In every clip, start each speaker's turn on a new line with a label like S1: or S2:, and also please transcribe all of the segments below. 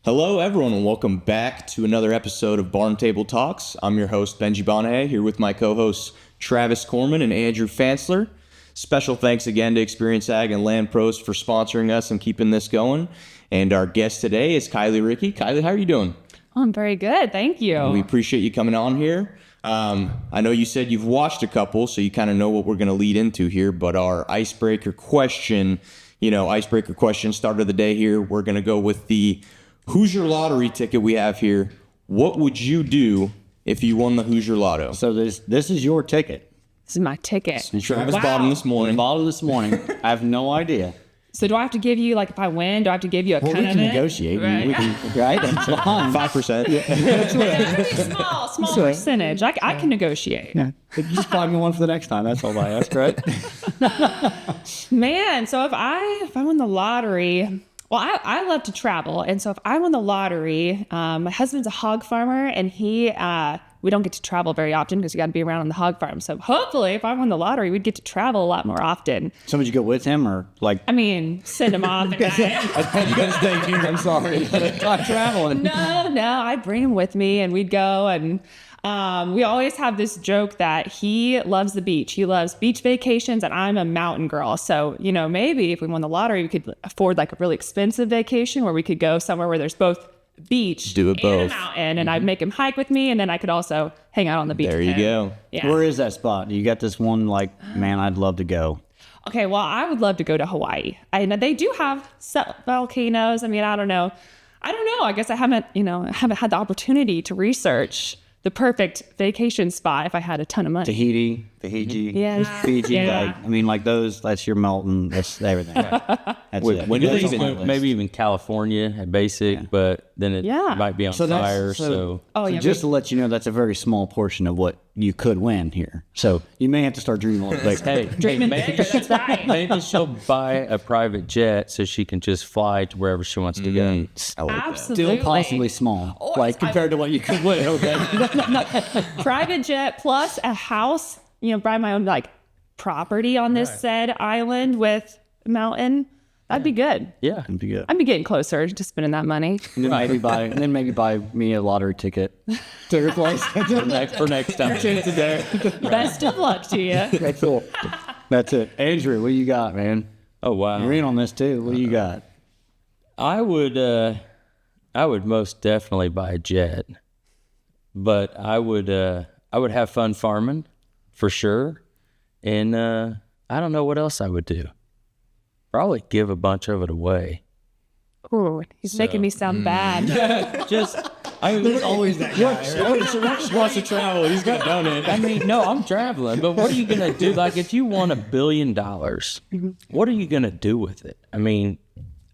S1: Hello, everyone, and welcome back to another episode of Barn Table Talks. I'm your host, Benji Bonahay, here with my co-hosts, Travis Corman and Andrew Fansler. Special thanks again to Experience Ag and Land Pros for sponsoring us and keeping this going. And our guest today is Kylie Ricke. Kylie, how are you doing?
S2: I'm very good, thank you.
S1: We appreciate you coming on here. I know you said you've watched a couple, so you kind of know what we're going to lead into here, but our icebreaker question, start of the day here, we're going to go with the Hoosier lottery ticket we have here. What would you do if you won the Hoosier Lotto?
S3: So this is your ticket.
S2: This is my ticket.
S1: Travis bought them this morning.
S3: I have no idea.
S2: So do I have to give you, like, if I win, do I have to give you a cut
S3: We
S2: of
S3: can
S2: it?
S3: negotiate.
S2: Right.
S3: We can, right? That's fine.
S1: 5%.
S2: Small percentage. I can negotiate.
S3: Yeah. You just buy me one for the next time. That's all I ask, right?
S2: Man, so if I won the lottery, well, I love to travel, and so if I won the lottery, my husband's a hog farmer, and we don't get to travel very often because you got to be around on the hog farm. So hopefully, if I won the lottery, we'd get to travel a lot more often.
S3: So would you go with him or like?
S2: I mean, send him off.
S1: You guys thinking, I'm sorry.
S3: I'm traveling.
S2: No, I'd bring him with me, and we'd go. And we always have this joke that he loves the beach. He loves beach vacations, and I'm a mountain girl. So, maybe if we won the lottery, we could afford like a really expensive vacation where we could go somewhere where there's both beach
S1: Do it both.
S2: and a mountain, and I'd make him hike with me, and then I could also hang out on the beach.
S1: There
S2: with
S1: you
S2: him.
S1: go.
S2: Yeah.
S3: Where is that spot? You got this one like, man, I'd love to go.
S2: Okay, well, I would love to go to Hawaii. I know they do have volcanoes. I mean, I don't know. I guess I haven't had the opportunity to research the perfect vacation spot if I had a ton of money.
S3: Tahiti, Fiji,
S2: Yeah.
S3: Fiji.
S2: Yeah.
S3: Like those. That's your melting. That's everything. That's it.
S1: When do they
S3: That's on my
S1: even-
S3: list.
S4: Maybe even California at basic, but then it might be on fire. So
S3: Just to let you know, that's a very small portion of what you could win here. So you may have to start dreaming a little bit.
S4: hey,
S2: Dreaming
S4: maybe,
S2: big, that's right.
S4: maybe she'll buy a private jet so she can just fly to wherever she wants to go.
S3: I like that.
S2: Absolutely.
S3: Still possibly small,
S2: Oh,
S3: like compared to what you could win. Okay.
S2: Private jet plus a house, buy my own like property on this said island with a mountain. That'd be good.
S4: Yeah.
S3: That'd be good.
S2: I'd be getting closer to spending that money.
S3: And then maybe buy me a lottery ticket to replace.
S4: For next time.
S2: Best of luck to you.
S3: Okay, cool. That's it. Andrew, what you got, man?
S4: Oh, wow.
S3: You're in on this too. What do you got?
S4: I would most definitely buy a jet, but I would have fun farming for sure. And I don't know what else I would do. Probably give a bunch of it away.
S2: Ooh, he's making me sound bad.
S3: There's always that guy.
S1: Wants to travel. He's got done it.
S4: I mean, no, I'm traveling, but what are you going to do? Like, if you won $1 billion, what are you going to do with it? I mean,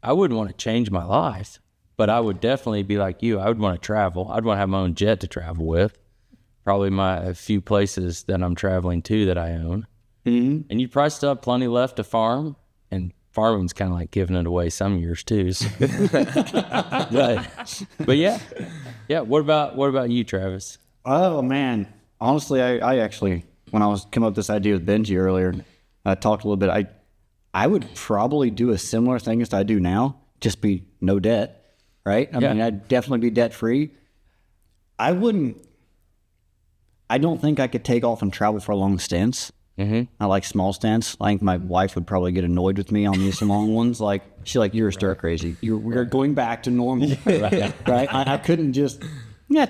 S4: I wouldn't want to change my life, but I would definitely be like you. I would want to travel. I'd want to have my own jet to travel with. Probably a few places that I'm traveling to that I own. Mm-hmm. And you'd probably still have plenty left to farm, and farming's kind of like giving it away some years too. So. but yeah. What about you, Travis?
S3: Oh man, honestly, I actually, when I was coming up with this idea with Benji earlier, I talked a little bit. I would probably do a similar thing as I do now, just be no debt, right? I mean, I'd definitely be debt free. I don't think I could take off and travel for long stints. Mm-hmm. I like small stints. I think my wife would probably get annoyed with me on these long ones. Like, you're stir crazy. We're going back to normal. Right? I couldn't just,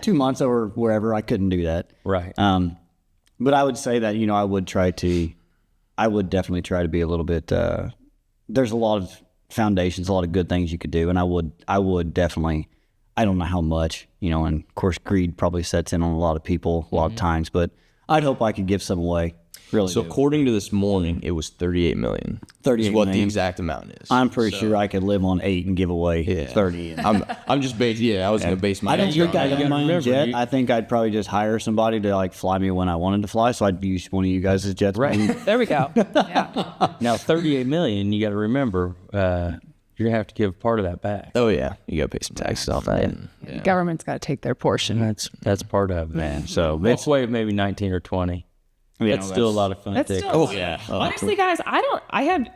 S3: 2 months or wherever. I couldn't do that.
S4: Right.
S3: But I would say that, I would definitely try to be a little bit, there's a lot of foundations, a lot of good things you could do. And I would definitely, I don't know how much, and of course greed probably sets in on a lot of people a lot of times, but I'd hope I could give some away. Really
S1: So
S3: do.
S1: according to this morning, it was 38 million.
S3: 38
S1: is what the
S3: million.
S1: exact amount is.
S3: I'm pretty sure I could live on 8 and give away 30.
S1: I'm just based. Yeah, I was gonna base my.
S3: I don't
S1: answer
S3: think
S1: on
S3: I'd
S1: that.
S3: own my own
S4: remember,
S3: jet.
S4: you-
S3: I think I'd probably just hire somebody to like fly me when I wanted to fly. So I'd use one of you guys' jets.
S4: Right.
S2: There we go. Yeah.
S4: Now, $38 million, you got to remember, you're going to have to give part of that back.
S1: Oh yeah, you gotta pay some taxes off that.
S2: The government's got to take their portion.
S4: That's part of it.
S3: Man, so
S4: Walk away with maybe 19 or 20.
S3: Yeah,
S4: That's still a lot of fun.
S2: That's
S4: to
S2: still,
S4: take.
S1: yeah.
S2: honestly, guys, I had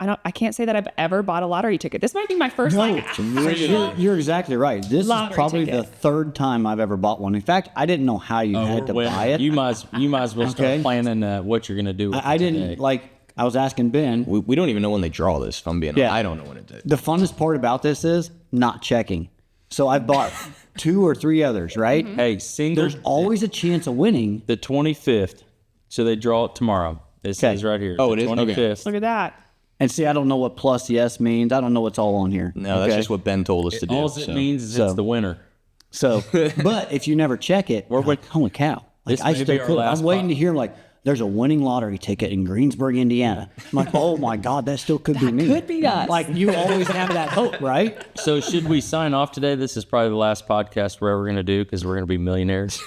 S2: I can't say that I've ever bought a lottery ticket. This might be my first
S3: You're exactly right. This is
S2: Lottery
S3: probably
S2: ticket.
S3: the third time I've ever bought one. In fact, I didn't know how you had to
S4: Well,
S3: buy it.
S4: You might as well start
S3: Okay.
S4: planning what you're gonna do. With
S3: I
S4: it
S3: didn't
S4: today.
S3: like. I was asking Ben.
S1: We don't even know when they draw this. If I'm being honest, I don't know when it did.
S3: The funnest part about this is not checking. So I've bought 2 or 3 others, right?
S4: Hey, single.
S3: There's always a chance of winning.
S4: the 25th. So they draw it tomorrow. It says right here.
S1: Oh,
S4: the
S1: it is? Okay.
S4: 25th.
S2: Look at that.
S3: And see, I don't know what plus yes means. I don't know what's all on here.
S1: No, that's just what Ben told us to do.
S4: All it
S1: so.
S4: means is
S3: So-
S4: it's the winner.
S3: So, but if you never check it, we're like, holy cow. Like,
S4: This
S3: I
S4: may be
S3: still
S4: our
S3: could.
S4: last
S3: I'm waiting
S4: pod.
S3: to hear like, there's a winning lottery ticket in Greensburg, Indiana. I'm like, oh my God, that still could be me.
S2: could be us.
S3: Like you always have that hope, right?
S4: So should we sign off today? This is probably the last podcast we're ever going to do because we're going to be millionaires.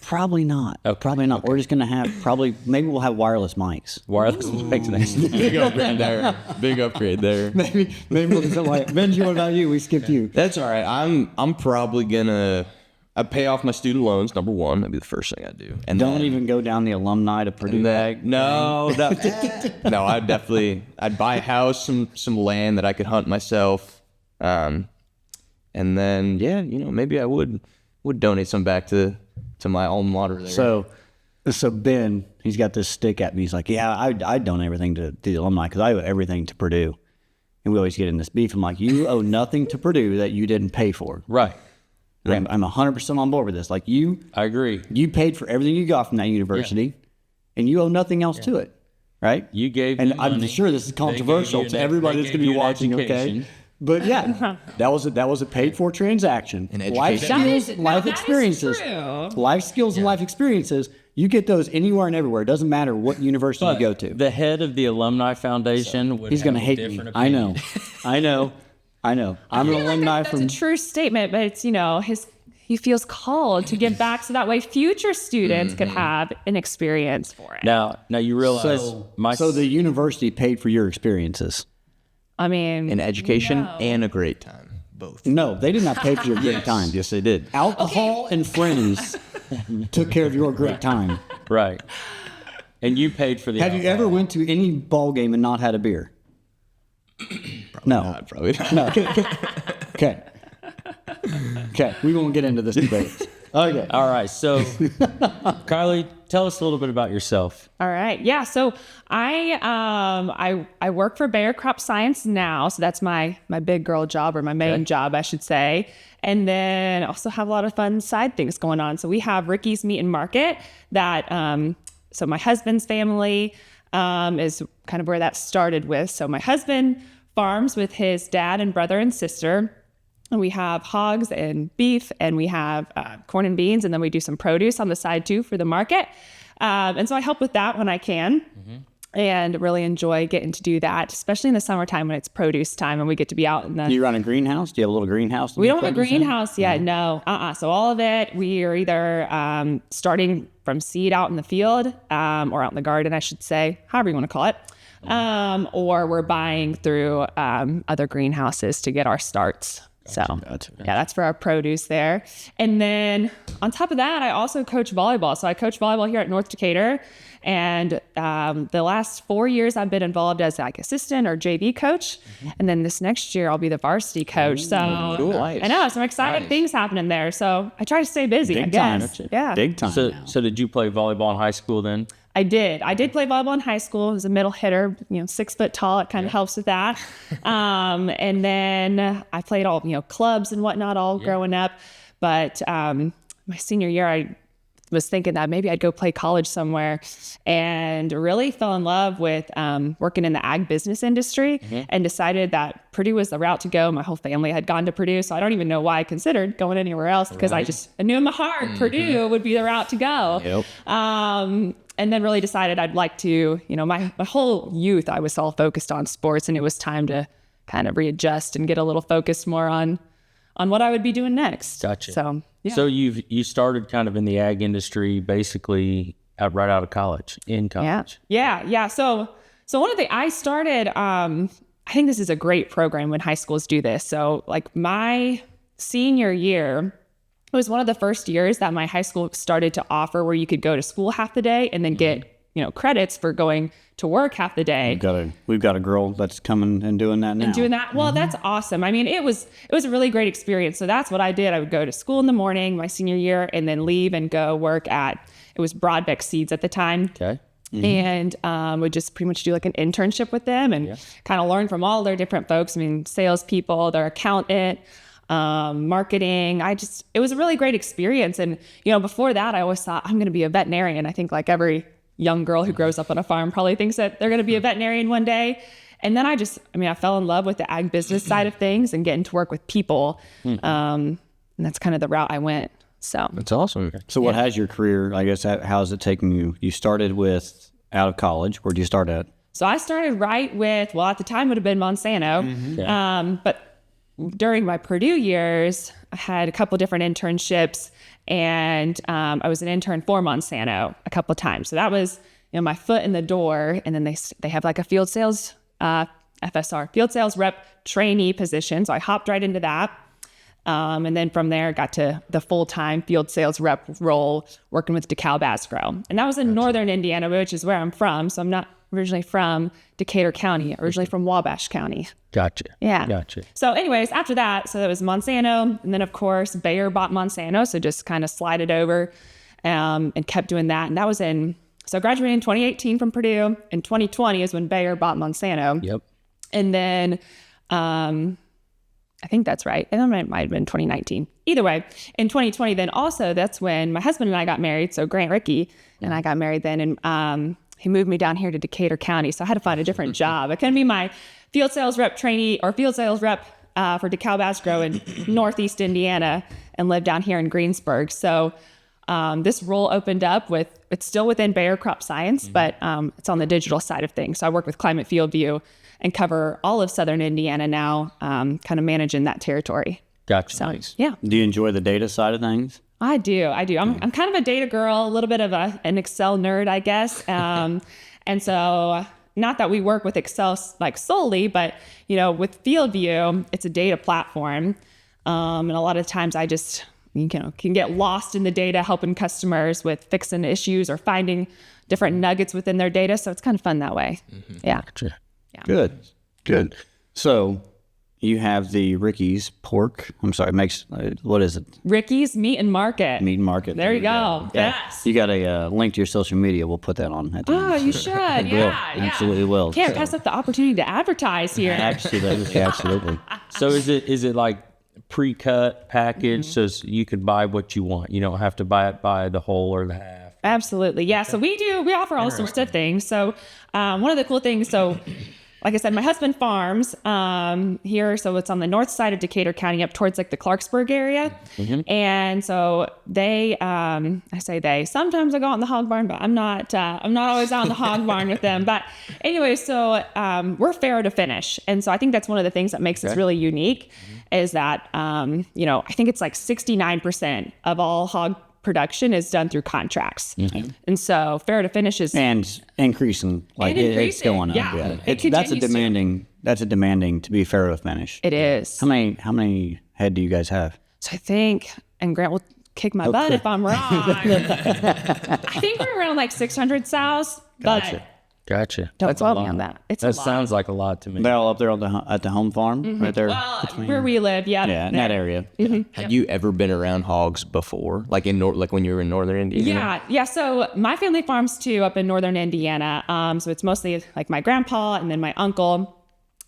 S3: Probably not.
S4: Okay.
S3: Probably not. We're just going to have maybe we'll have wireless mics.
S4: Wireless mics next.
S1: Big upgrade there. Big upgrade there.
S3: Maybe we'll do something like, Benji, what about you? We skipped you.
S1: That's all right. I'm probably gonna pay off my student loans. Number one, that'd be the first thing I do. And
S3: Don't
S1: then,
S3: even go down the alumni to Purdue.
S1: and then- no, no. I'd buy a house, some land that I could hunt myself, and then maybe I would donate some back to my alma mater there.
S3: So Ben, he's got this stick at me. He's like, yeah, I'd donate everything to the alumni because I owe everything to Purdue. And we always get in this beef. I'm like, you owe nothing to Purdue that you didn't pay for.
S4: Right.
S3: I'm 100% on board with this. Like you
S4: I agree.
S3: paid for everything you got from that university, and you owe nothing else to it, right?
S4: You gave
S3: And
S4: me
S3: I'm
S4: money.
S3: sure this is
S4: They gave
S3: controversial
S4: you
S3: to
S4: an-
S3: everybody
S4: they
S3: that's going
S4: gave
S3: to be
S4: you an
S3: watching. Okay,
S4: education.
S3: but yeah, that was a paid for transaction.
S1: An
S3: Life
S1: education.
S3: skills, life experiences,
S2: true.
S3: life skills, and life experiences. You get those anywhere and everywhere. It doesn't matter what university you go to.
S4: The head of the Alumni Foundation would
S3: He's going to
S4: have a
S3: hate me.
S4: different
S3: I know.
S4: opinion.
S3: I know. I'm an alumni
S2: That's
S3: from.
S2: a true statement, but it's he feels called to give back so that way future students could have an experience for it.
S4: Now you realize
S3: So the university paid for your experiences.
S2: I mean,
S1: an education and a great time, both.
S3: No, they did not pay for your great time.
S1: Yes, they did.
S3: Alcohol and friends took care of your great time.
S4: right. And you paid for the.
S3: Have you ever went to any ball game and not had a beer? No.
S1: Probably not.
S3: No. Okay. Okay. We won't get into this debate. Okay.
S4: All right. So, Kylie, tell us a little bit about yourself.
S2: all right. Yeah. So I work for Bayer Crop Science now. So that's my big girl job, or my main job, I should say. And then also have a lot of fun side things going on. So we have Ricke's Meat and Market that, so my husband's family is kind of where that started with. So my husband farms with his dad and brother and sister. And we have hogs and beef, and we have corn and beans, and then we do some produce on the side too for the market. And so I help with that when I can, and really enjoy getting to do that, especially in the summertime when it's produce time and we get to be out in the.
S3: Do you run a greenhouse? Do you have a little greenhouse?
S2: We don't have a greenhouse yet. No. So all of it, we are either starting from seed out in the field, or out in the garden, I should say, however you want to call it. Or we're buying through other greenhouses to get our starts.
S3: Gotcha.
S2: Yeah, that's for our produce there. And then on top of that, I also coach volleyball. So I coach volleyball here at North Decatur. And the last 4 years I've been involved as like assistant or JV coach. And then this next year I'll be the varsity coach. So
S1: cool.
S2: I know some exciting things happening there. So I try to stay busy, I
S3: Big time.
S2: guess. Yeah.
S3: Big time.
S4: So did you play volleyball in high school then?
S2: I did play volleyball in high school. I was a middle hitter, 6 foot tall. It kind of helps with that. And then I played all, clubs and whatnot all growing up. But my senior year, I was thinking that maybe I'd go play college somewhere, and really fell in love with working in the ag business industry, and decided that Purdue was the route to go. My whole family had gone to Purdue, so I don't even know why I considered going anywhere else, because I knew in my heart Purdue would be the route to go.
S1: Yep.
S2: And then really decided I'd like to, my whole youth, I was all focused on sports, and it was time to kind of readjust and get a little focused more on what I would be doing next.
S4: Gotcha.
S2: So, yeah.
S4: So you started kind of in the ag industry basically right out of college, in college.
S2: Yeah. So one of the, I started, I think this is a great program when high schools do this. So like my senior year, it was one of the first years that my high school started to offer where you could go to school half the day and then get credits for going to work half the day.
S3: We've got a girl that's coming and doing that now.
S2: And doing that. Well, that's awesome. I mean, it was a really great experience. So that's what I did. I would go to school in the morning, my senior year, and then leave and go work it was Broadbeck Seeds at the time.
S4: Okay.
S2: And would just pretty much do like an internship with them and kind of learn from all their different folks. I mean, salespeople, their accountant, marketing. It was a really great experience. And, before that, I always thought I'm going to be a veterinarian. I think like every young girl who grows up on a farm probably thinks that they're going to be a veterinarian one day. And then I fell in love with the ag business side of things and getting to work with people. And that's kind of the route I went. So
S4: That's awesome.
S3: So what has your career, I guess, how's it taken you? You started with out of college. Where'd you start at?
S2: So I started right with, at the time would have been Monsanto. But during my Purdue years, I had a couple different internships, and I was an intern for Monsanto a couple of times. So that was, my foot in the door. And then they have like a field sales, FSR, field sales rep trainee position. So I hopped right into that. And then from there, got to the full-time field sales rep role, working with DeKalb Asgrow. And that was in northern Indiana, which is where I'm from. So I'm not originally from Decatur County, originally from Wabash County.
S4: Gotcha.
S2: Yeah.
S4: Gotcha.
S2: So anyways, after that, so that was Monsanto. And then, of course, Bayer bought Monsanto. So just kind of slided over and kept doing that. And that was so I graduated in 2018 from Purdue. In 2020 is when Bayer bought Monsanto.
S4: Yep.
S2: And then I think that's right. And then it might have been 2019. Either way, in 2020, then also that's when my husband and I got married. So Grant Ricke and I got married then. And he moved me down here to Decatur County. So I had to find a different job. I couldn't be my field sales rep trainee or field sales rep for DeKalb Asgrow in Northeast Indiana and live down here in Greensburg. So this role opened up it's still within Bayer Crop Science, but it's on the digital side of things. So I work with Climate FieldView and cover all of Southern Indiana now, kind of managing that territory.
S4: Gotcha.
S2: So,
S4: Nice.
S2: yeah.
S3: Do you enjoy the data side of things?
S2: I do. I'm kind of a data girl, a little bit of an Excel nerd, I guess. And so not that we work with Excel like solely, but, with FieldView, it's a data platform. And a lot of times I just, can get lost in the data, helping customers with fixing issues or finding different nuggets within their data. So it's kind of fun that way. Yeah.
S4: Gotcha.
S3: Good. So you have the Ricke's pork. I'm sorry, what is it?
S2: Ricke's Meat and Market.
S3: Meat and Market.
S2: There you go.
S3: Yeah.
S2: Yes.
S3: You got a link to your social media. We'll put that on. At the
S2: Oh,
S3: end.
S2: you should. Yeah.
S3: Absolutely will.
S2: Can't pass up the opportunity to advertise here.
S3: Absolutely.
S4: So is it like pre-cut package so you could buy what you want? You don't have to buy it by the whole or the half.
S2: Absolutely. Yeah. So we offer all sorts of things. So one of the cool things, like I said, my husband farms here. So it's on the north side of Decatur County up towards like the Clarksburg area. And so sometimes I go out in the hog barn, but I'm not always out in the hog barn with them. But anyway, so we're farrow to finish. And so I think that's one of the things that makes us really unique is that, I think it's like 69% of all hog production is done through contracts. And so farrow to finish is
S3: increasing, like it's going up.
S2: Yeah.
S3: That's a demanding to be farrow to finish.
S2: It is.
S3: How many head do you guys have?
S2: So I think, and Grant will kick my butt if I'm wrong. I think we're around like 600 sows.
S4: Gotcha.
S2: Don't quote me on that.
S4: That sounds like a lot to me.
S3: They're all up there at the home farm, right there.
S2: Well, where we live, yeah.
S3: Yeah, in that area.
S1: Had you ever been around hogs before, like when you were in northern Indiana?
S2: Yeah. So my family farms too up in northern Indiana. So it's mostly like my grandpa and then my uncle.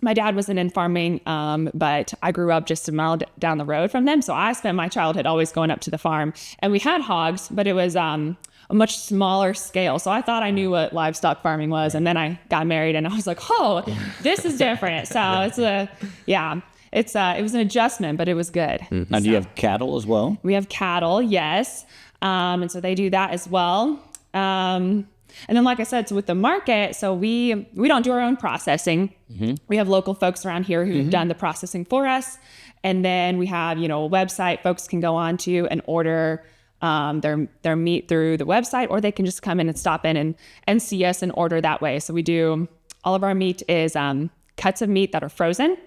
S2: My dad wasn't in farming, but I grew up just a mile down the road from them. So I spent my childhood always going up to the farm, and we had hogs, but it was a much smaller scale. So I thought I knew what livestock farming was. And then I got married and I was like, oh, this is different. So it was an adjustment, but it was good.
S3: Now, do you have cattle as well?
S2: We have cattle, yes. And so they do that as well. And then, like I said, so with the market, so we don't do our own processing. We have local folks around here who've done the processing for us. And then we have, a website folks can go on to and order their meat through the website, or they can just come in and stop in and see us and order that way. So we do, all of our meat is cuts of meat that are frozen.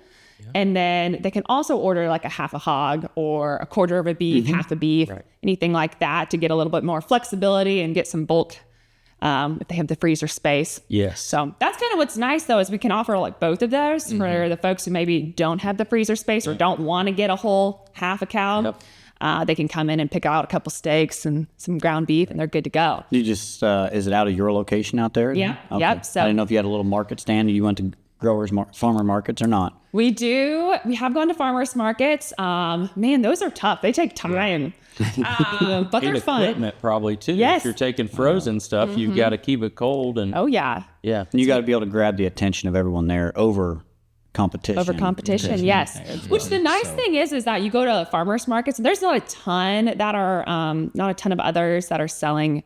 S2: And then they can also order like a half a hog or a quarter of a beef, half a beef, anything like that to get a little bit more flexibility and get some bulk if they have the freezer space.
S4: Yes.
S2: So that's kind of what's nice though, is we can offer like both of those for the folks who maybe don't have the freezer space or don't want to get a whole half a cow.
S4: Yep.
S2: They can come in and pick out a couple steaks and some ground beef, and they're good to go.
S3: You just is it out of your location out there?
S2: Yeah.
S3: Okay.
S2: Yep. So
S3: I didn't know if you had a little market stand. You went to farmer markets or not?
S2: we do. We have gone to farmers markets. Man, those are tough. They take time, but they're
S4: And
S2: fun.
S4: equipment probably too.
S2: Yes.
S4: If you're taking frozen stuff, you've got to keep it cold and
S2: Oh yeah.
S4: yeah.
S3: And you got to be able to grab the attention of everyone there over competition.
S2: Over competition, yes. Which the nice thing is that you go to farmers markets, and there's not a ton that are, not a ton of others that are selling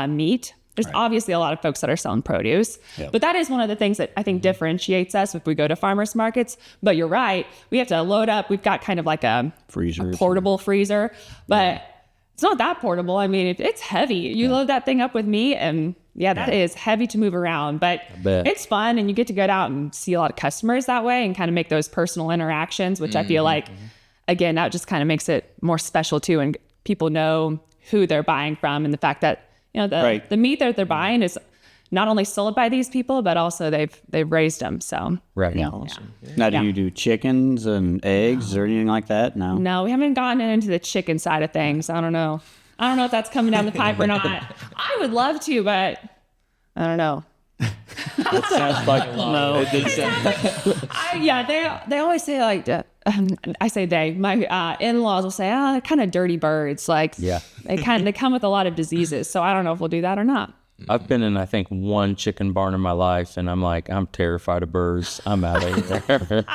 S2: meat. There's obviously a lot of folks that are selling produce, but that is one of the things that I think differentiates us if we go to farmers markets. But you're right, we have to load up. We've got kind of like a portable freezer, but it's not that portable. I mean, it's heavy. You load that thing up with meat, and that is heavy to move around, but
S4: bet.
S2: it's fun, and you get to get out and see a lot of customers that way and kind of make those personal interactions, which I feel like, again, that just kind of makes it more special too, and people know who they're buying from, and the fact that the meat that they're buying is not only sold by these people, but also they've raised them. So
S4: Right.
S3: Yeah. Now, do you do chickens and eggs or anything like that? No.
S2: we haven't gotten into the chicken side of things. I don't know if that's coming down the pipe or not. I would love to, but I don't know.
S4: Sounds like no.
S2: They always say like, I say they, my in-laws will say, they're kind of dirty birds. Like, they come with a lot of diseases. So I don't know if we'll do that or not.
S4: I've been in, I think, one chicken barn in my life, and I'm like, I'm terrified of birds. I'm out of here.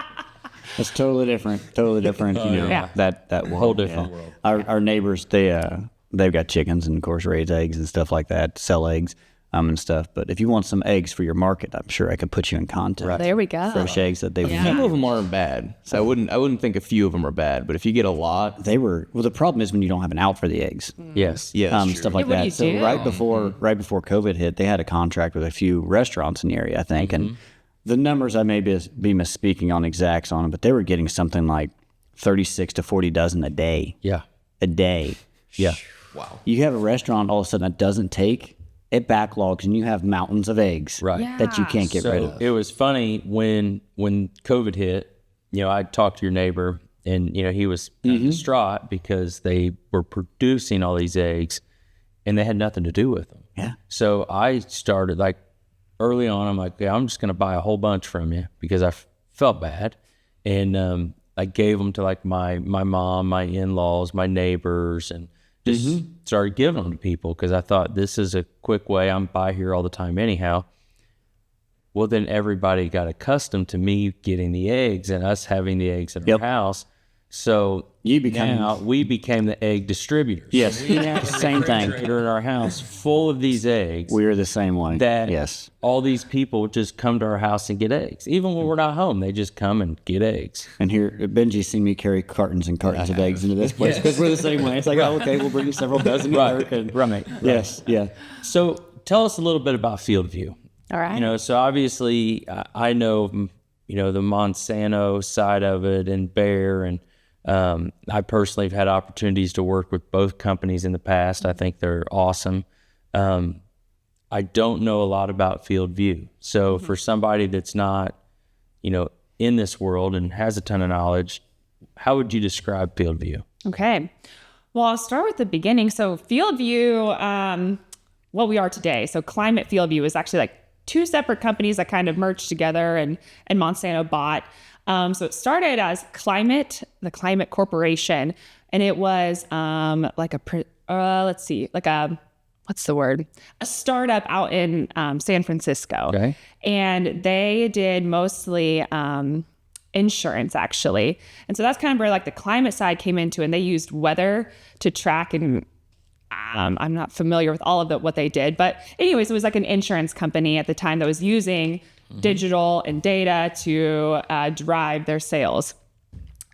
S3: It's totally different. Totally different. That world.
S4: Whole different world.
S3: Our neighbors, they've got chickens and of course raise eggs and stuff like that, sell eggs and stuff. But if you want some eggs for your market, I'm sure I could put you in contact.
S2: There we go.
S3: Fresh eggs that they would
S1: Some of them aren't bad. So I wouldn't think a few of them are bad, but if you get a lot,
S3: the problem is when you don't have an out for the eggs.
S4: Yes.
S3: Stuff like
S2: what do
S3: that.
S2: you
S3: So
S2: do?
S3: right before COVID hit, they had a contract with a few restaurants in the area, I think, and the numbers I may be misspeaking on exacts on them, but they were getting something like 36 to 40 dozen a day.
S4: Yeah.
S3: A day.
S4: Yeah.
S1: wow.
S3: You have a restaurant all of a sudden that doesn't take, it backlogs, and you have mountains of eggs
S4: Right.
S3: that you can't get rid
S4: So
S3: of.
S4: it was funny when COVID hit, I talked to your neighbor, and he was distraught because they were producing all these eggs and they had nothing to do with them.
S3: Yeah.
S4: So I started like early on, I'm like, I'm just going to buy a whole bunch from you because I felt bad. And I gave them to like my mom, my in-laws, my neighbors, and just started giving them to people because I thought this is a quick way. I'm by here all the time anyhow. Well, then everybody got accustomed to me getting the eggs and us having the eggs in our house. So we became the egg distributors.
S3: Yes.
S4: So we have
S3: Same thing.
S4: in our house full of these eggs.
S3: We're the same way.
S4: That all these people just come to our house and get eggs. Even when we're not home, they just come and get eggs.
S3: And here, Benji's seen me carry cartons and cartons of eggs into this place because we're the same way. It's like, oh, okay, we'll bring you several dozen.
S4: Right.
S3: Yes. Yeah.
S4: So tell us a little bit about FieldView.
S2: All right.
S4: So obviously I know, the Monsanto side of it and Bayer, and I personally have had opportunities to work with both companies in the past. I think they're awesome. I don't know a lot about FieldView. So for somebody that's not, in this world and has a ton of knowledge, how would you describe FieldView?
S2: Okay. Well, I'll start with the beginning. So FieldView, what we are today. So Climate FieldView is actually like two separate companies that kind of merged together and Monsanto bought. So it started as the Climate Corporation, and it was a startup out in San Francisco.
S4: Okay.
S2: And they did mostly insurance, actually. And so that's kind of where like the climate side came into, and they used weather to track, and I'm not familiar with all of what they did, but anyways, it was like an insurance company at the time that was using digital and data to drive their sales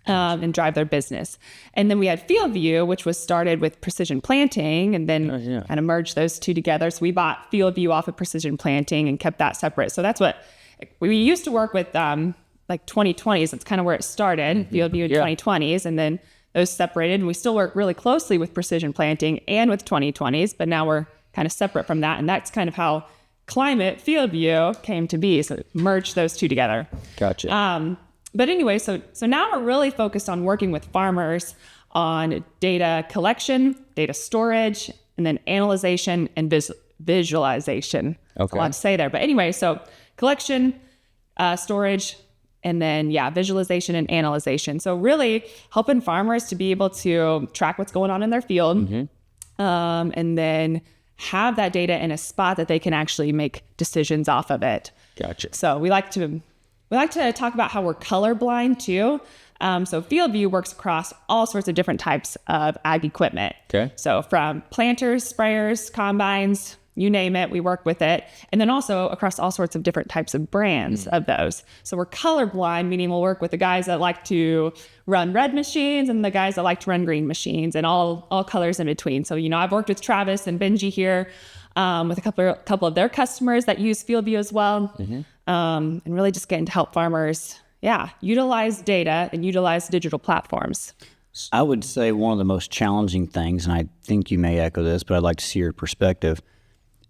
S2: and drive their business. And then we had FieldView, which was started with Precision Planting, and then kind of merged those two together. So we bought FieldView off of Precision Planting and kept that separate. So that's what we used to work with, like 2020s. That's kind of where it started, FieldView in 2020s, and then those separated. And we still work really closely with Precision Planting and with 2020s, but now we're kind of separate from that. And that's kind of how Climate FieldView came to be. So merged those two together.
S4: Gotcha.
S2: But anyway, so now we're really focused on working with farmers on data collection, data storage, and then analyzation and visualization. That's a lot to say there. But anyway, so collection, storage, and then, visualization and analyzation. So really helping farmers to be able to track what's going on in their field, and then have that data in a spot that they can actually make decisions off of it.
S4: Gotcha.
S2: So we like to talk about how we're colorblind too. So FieldView works across all sorts of different types of ag equipment.
S4: Okay.
S2: So from planters, sprayers, combines, you name it, we work with it. And then also across all sorts of different types of brands of those. So we're colorblind, meaning we'll work with the guys that like to run red machines and the guys that like to run green machines and all colors in between. So, I've worked with Travis and Benji here with a couple of their customers that use FieldView as well. And really just getting to help farmers, utilize data and utilize digital platforms.
S3: I would say one of the most challenging things, and I think you may echo this, but I'd like to see your perspective,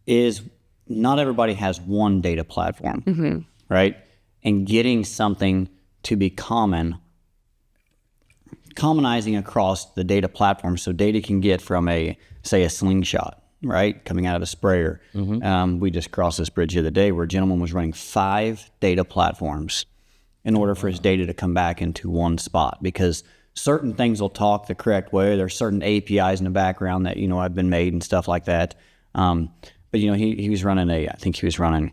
S3: is not everybody has one data platform, right? And getting something to be commonizing across the data platform so data can get from a slingshot, right? Coming out of a sprayer. We just crossed this bridge the other day where a gentleman was running 5 data platforms in order for his data to come back into one spot, because certain things will talk the correct way. There's certain APIs in the background that, have been made and stuff like that. But he was running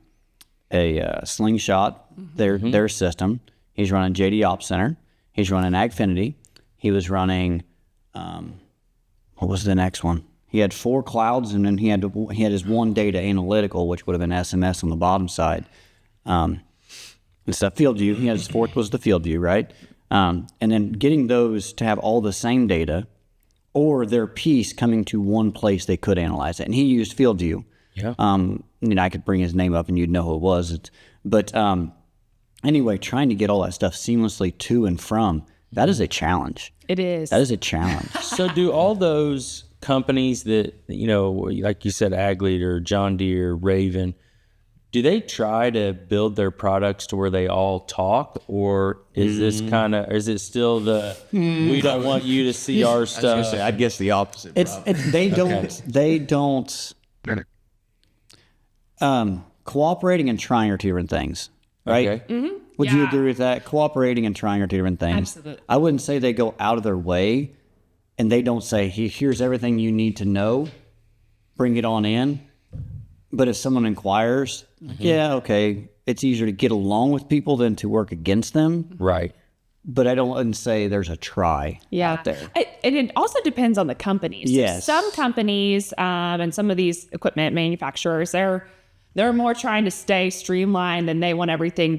S3: a slingshot, their system. He's running JD Ops Center. He's running Agfinity. He was running, what was the next one? He had 4 clouds, and then he had his one data analytical, which would have been SMS on the bottom side. And stuff, FieldView. He had his 4th was the FieldView, right? And then getting those to have all the same data, or their piece coming to one place they could analyze it. And he used FieldView.
S4: Yeah.
S3: I could bring his name up and you'd know who it was. But anyway, trying to get all that stuff seamlessly to and from, that is a challenge.
S2: It is.
S3: That is a challenge.
S4: So do all those companies that, like you said, Ag Leader, John Deere, Raven, do they try to build their products to where they all talk, or is this is it still we don't want you to see our stuff?
S1: I'd guess the opposite.
S3: They don't. Cooperating and trying are 2 different things, right?
S4: Okay.
S3: Would you agree with that? Cooperating and trying are 2 different things.
S2: Absolutely.
S3: I wouldn't say they go out of their way and they don't say, here's everything you need to know, bring it on in. But if someone inquires, okay, it's easier to get along with people than to work against them.
S4: Right.
S3: But I don't say there's a try out there.
S2: And it also depends on the companies.
S3: Yes.
S2: Some companies and some of these equipment manufacturers, they're more trying to stay streamlined, and they want everything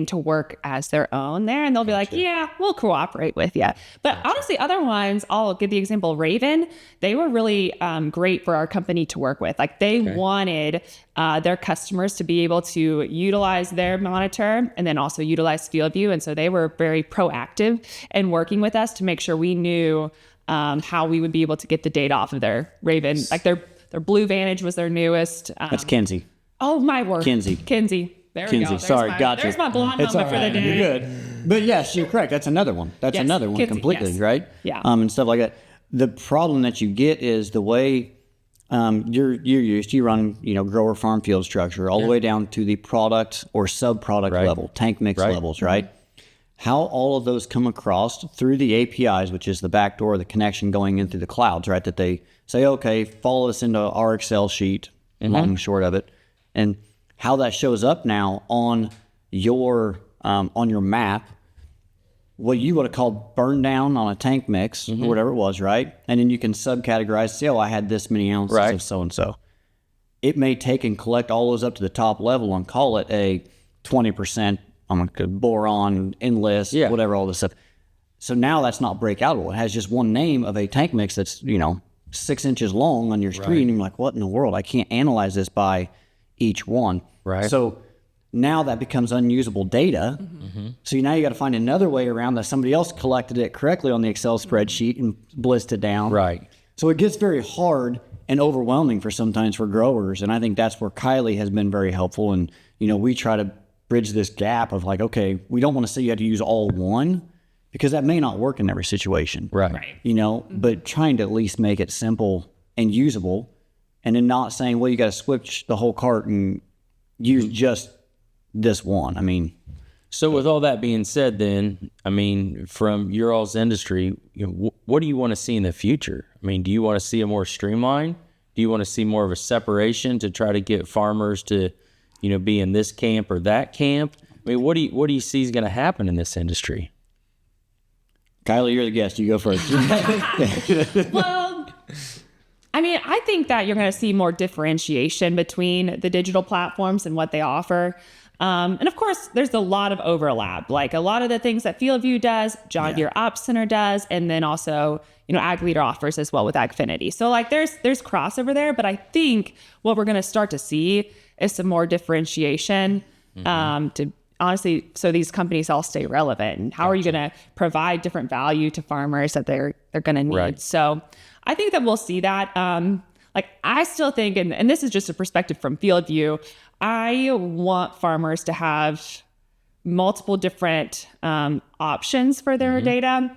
S2: to work as their own there. And they'll be like, we'll cooperate with you. But honestly, other ones, I'll give the example of Raven. They were really great for our company to work with. Like they wanted their customers to be able to utilize their monitor and then also utilize FieldView. And so they were very proactive in working with us to make sure we knew how we would be able to get the data off of their Raven. Like their Blue Vantage was their newest.
S3: That's Kinsey.
S2: Oh, my word.
S3: Kinsey.
S2: There we
S3: Kinsey,
S2: go. There's
S3: sorry,
S2: my,
S3: gotcha.
S2: There's my blonde
S3: It's
S2: moment
S3: all
S2: for the
S3: right.
S2: day.
S3: You're good. But yes, you're correct. That's another one. That's
S2: Yes,
S3: another one
S2: Kinsey,
S3: completely,
S2: yes.
S3: right?
S2: Yeah.
S3: And stuff like that. The problem that you get is the way you're used to. You run, grower farm field structure all the way down to the product or sub-product level, tank mix levels, right? How all of those come across through the APIs, which is the backdoor, the connection going in through the clouds, right? That they say, okay, follow us into our Excel sheet, long and short of it, and how that shows up now on your map, what you would have called burn down on a tank mix or whatever it was, right? And then you can subcategorize, say, I had this many ounces of so-and-so. It may take and collect all those up to the top level and call it a 20% boron, endless, whatever, all this stuff. So now that's not breakoutable. It has just one name of a tank mix that's, 6 inches long on your screen. And you're like, what in the world? I can't analyze this by each one.
S4: Right.
S3: So now that becomes unusable data. So now you got to find another way around that somebody else collected it correctly on the Excel spreadsheet and blitzed it down.
S4: Right.
S3: So it gets very hard and overwhelming for sometimes for growers. And I think that's where Kylie has been very helpful. And, we try to bridge this gap of like, okay, we don't want to say you have to use all one because that may not work in every situation.
S4: Right.
S3: But trying to at least make it simple and usable, and then not saying, well, you got to switch the whole cart and use just this one. I mean,
S4: So with all that being said, then, I mean, from your all's industry, what do you want to see in the future? I mean, do you want to see a more streamlined? Do you want to see more of a separation to try to get farmers to, be in this camp or that camp? I mean, what do you see is going to happen in this industry?
S3: Kylie, you're the guest. You go first.
S2: Well, I mean, I think that you're going to see more differentiation between the digital platforms and what they offer. And of course, there's a lot of overlap. Like a lot of the things that FieldView does, John Deere Ops Center does, and then also, Ag Leader offers as well with Agfinity. So like there's crossover there, but I think what we're going to start to see is some more differentiation to honestly, so these companies all stay relevant. And how are you going to provide different value to farmers that they're going to need?
S4: Right.
S2: So I think that we'll see that. Like I still think, and this is just a perspective from FieldView, I want farmers to have multiple different options for their data,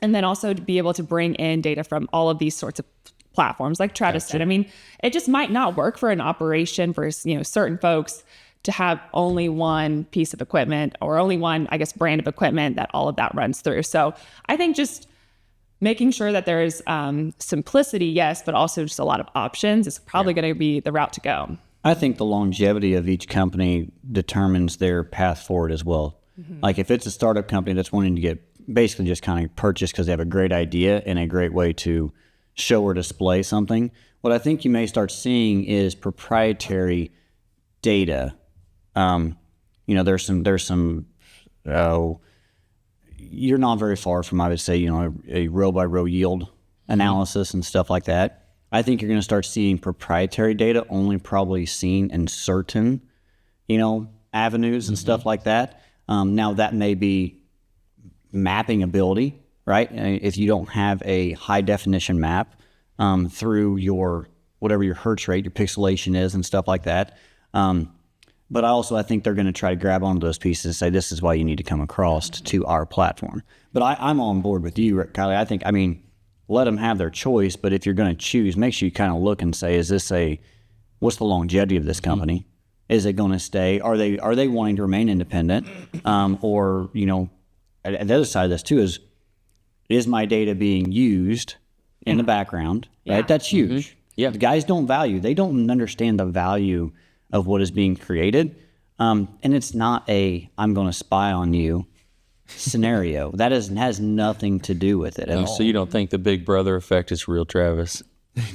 S2: and then also to be able to bring in data from all of these sorts of platforms like Travis said. I mean, it just might not work for an operation for, certain folks to have only one piece of equipment or only one, I guess, brand of equipment that all of that runs through. So I think just making sure that there is simplicity, yes, but also just a lot of options is probably going to be the route to go.
S3: I think the longevity of each company determines their path forward as well. Like if it's a startup company that's wanting to get basically just kind of purchased because they have a great idea and a great way to show or display something, what I think you may start seeing is proprietary data. There's some you're not very far from, I would say, a row by row yield analysis and stuff like that. I think you're going to start seeing proprietary data only probably seen in certain, avenues and stuff like that. Now that may be mapping ability, right? If you don't have a high definition map through your, whatever your hertz rate, your pixelation is and stuff like that. But I think they're going to try to grab onto those pieces and say, this is why you need to come across to our platform. But I'm on board with you, Kylie. I mean, let them have their choice, but if you're going to choose, make sure you kind of look and say, what's the longevity of this company? Is it going to stay? Are they wanting to remain independent? Or, at the other side of this too is my data being used in the background, right? That's huge.
S4: Yeah.
S3: The guys they don't understand the value of what is being created. And it's not I'm going to spy on you scenario. That has nothing to do with it at all.
S4: So you don't think the Big Brother effect is real, Travis?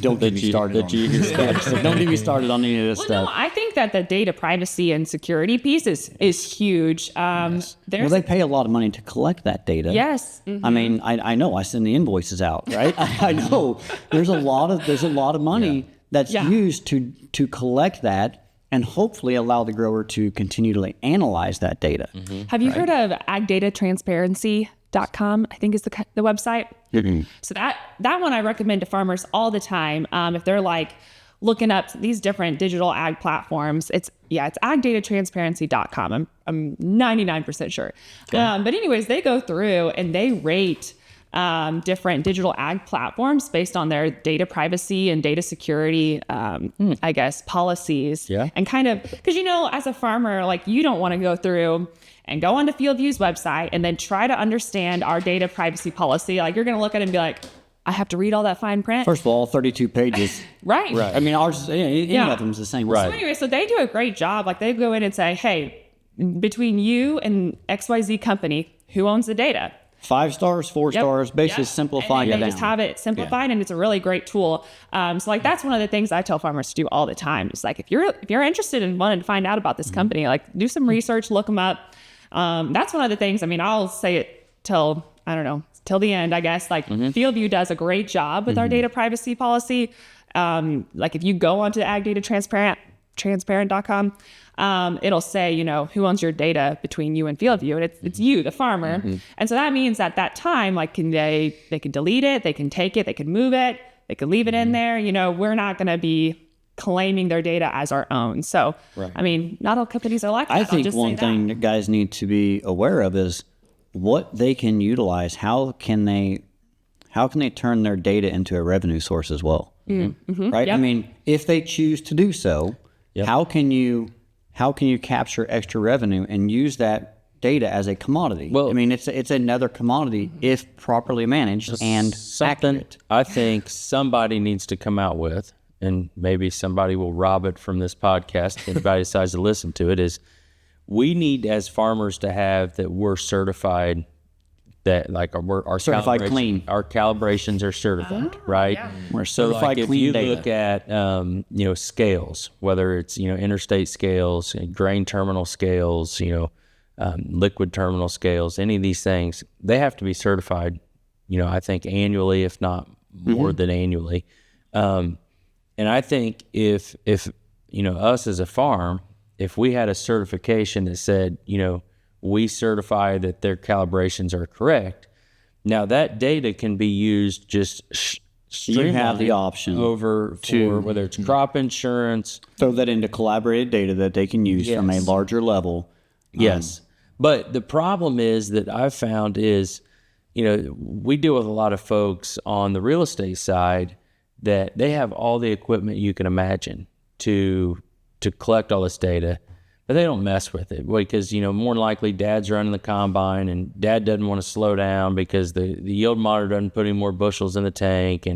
S3: Don't get me started on it. Don't get me started on any of this stuff.
S2: No, I think that the data privacy and security piece is huge.
S3: Well, they pay a lot of money to collect that data.
S2: Yes.
S3: I mean, I know I send the invoices out, right? I know there's a lot of money that's used to collect that and hopefully allow the grower to continue to analyze that data.
S2: Have you heard of agdatatransparency.com? I think is the website. So that one I recommend to farmers all the time. If they're like looking up these different digital ag platforms, it's agdatatransparency.com. I'm 99% sure. Okay. But anyways, they go through and they rate different digital ag platforms based on their data privacy and data security, I guess, policies.
S4: Yeah.
S2: And kind of, because, as a farmer, like you don't want to go through and go onto FieldView's website and then try to understand our data privacy policy. Like you're going to look at it and be like, I have to read all that fine print.
S3: First of all, 32 pages.
S2: Right.
S3: I mean, ours, any of them's the same.
S2: So anyway, so they do a great job. Like they go in and say, hey, between you and XYZ company, who owns the data? 5 stars, 4 stars, basically simplifying it down. They just have it simplified, and it's a really great tool. So like that's one of the things I tell farmers to do all the time. It's like if you're interested in wanting to find out about this company, like do some research, look them up. That's one of the things. I mean, I'll say it till the end, I guess. Like FieldView does a great job with our data privacy policy. Like if you go onto agdatatransparent.com, it'll say, who owns your data between you and FieldView, and it's you, the farmer. And so that means at that time, like they can delete it, they can take it, they can move it, They could leave it in there. We're not going to be claiming their data as our own. So, I mean, not all companies are like that.
S3: I think one thing that guys need to be aware of is what they can utilize. How can they turn their data into a revenue source as well? Right?
S2: Yep.
S3: I mean, if they choose to do so, how can you capture extra revenue and use that data as a commodity?
S4: Well,
S3: I mean, it's another commodity if properly managed and
S4: something
S3: accurate.
S4: I think somebody needs to come out with, and maybe somebody will rob it from this podcast if anybody decides to listen to it, is we need as farmers to have that we're certified, that like our
S3: Certified clean.
S4: Our calibrations are certified, right?
S2: yeah.
S3: We're
S4: So
S3: certified
S4: like if
S3: clean
S4: you
S3: data.
S4: look at scales, whether it's interstate scales, grain terminal scales, liquid terminal scales, any of these things, they have to be certified, I think annually, if not more than annually. And I think if us as a farm, if we had a certification that said, we certify that their calibrations are correct, now that data can be used just
S3: You have the
S4: streamlined
S3: option
S4: over for whether it's crop insurance.
S3: throw that into collaborated data that they can use from a
S4: Yes.
S3: larger level.
S4: Yes. But the problem is that I've found is, we deal with a lot of folks on the real estate side that they have all the equipment you can imagine to collect all this data, but they don't mess with it because, more than likely dad's running the combine and dad doesn't want to slow down because the yield monitor doesn't put any more bushels in the tank.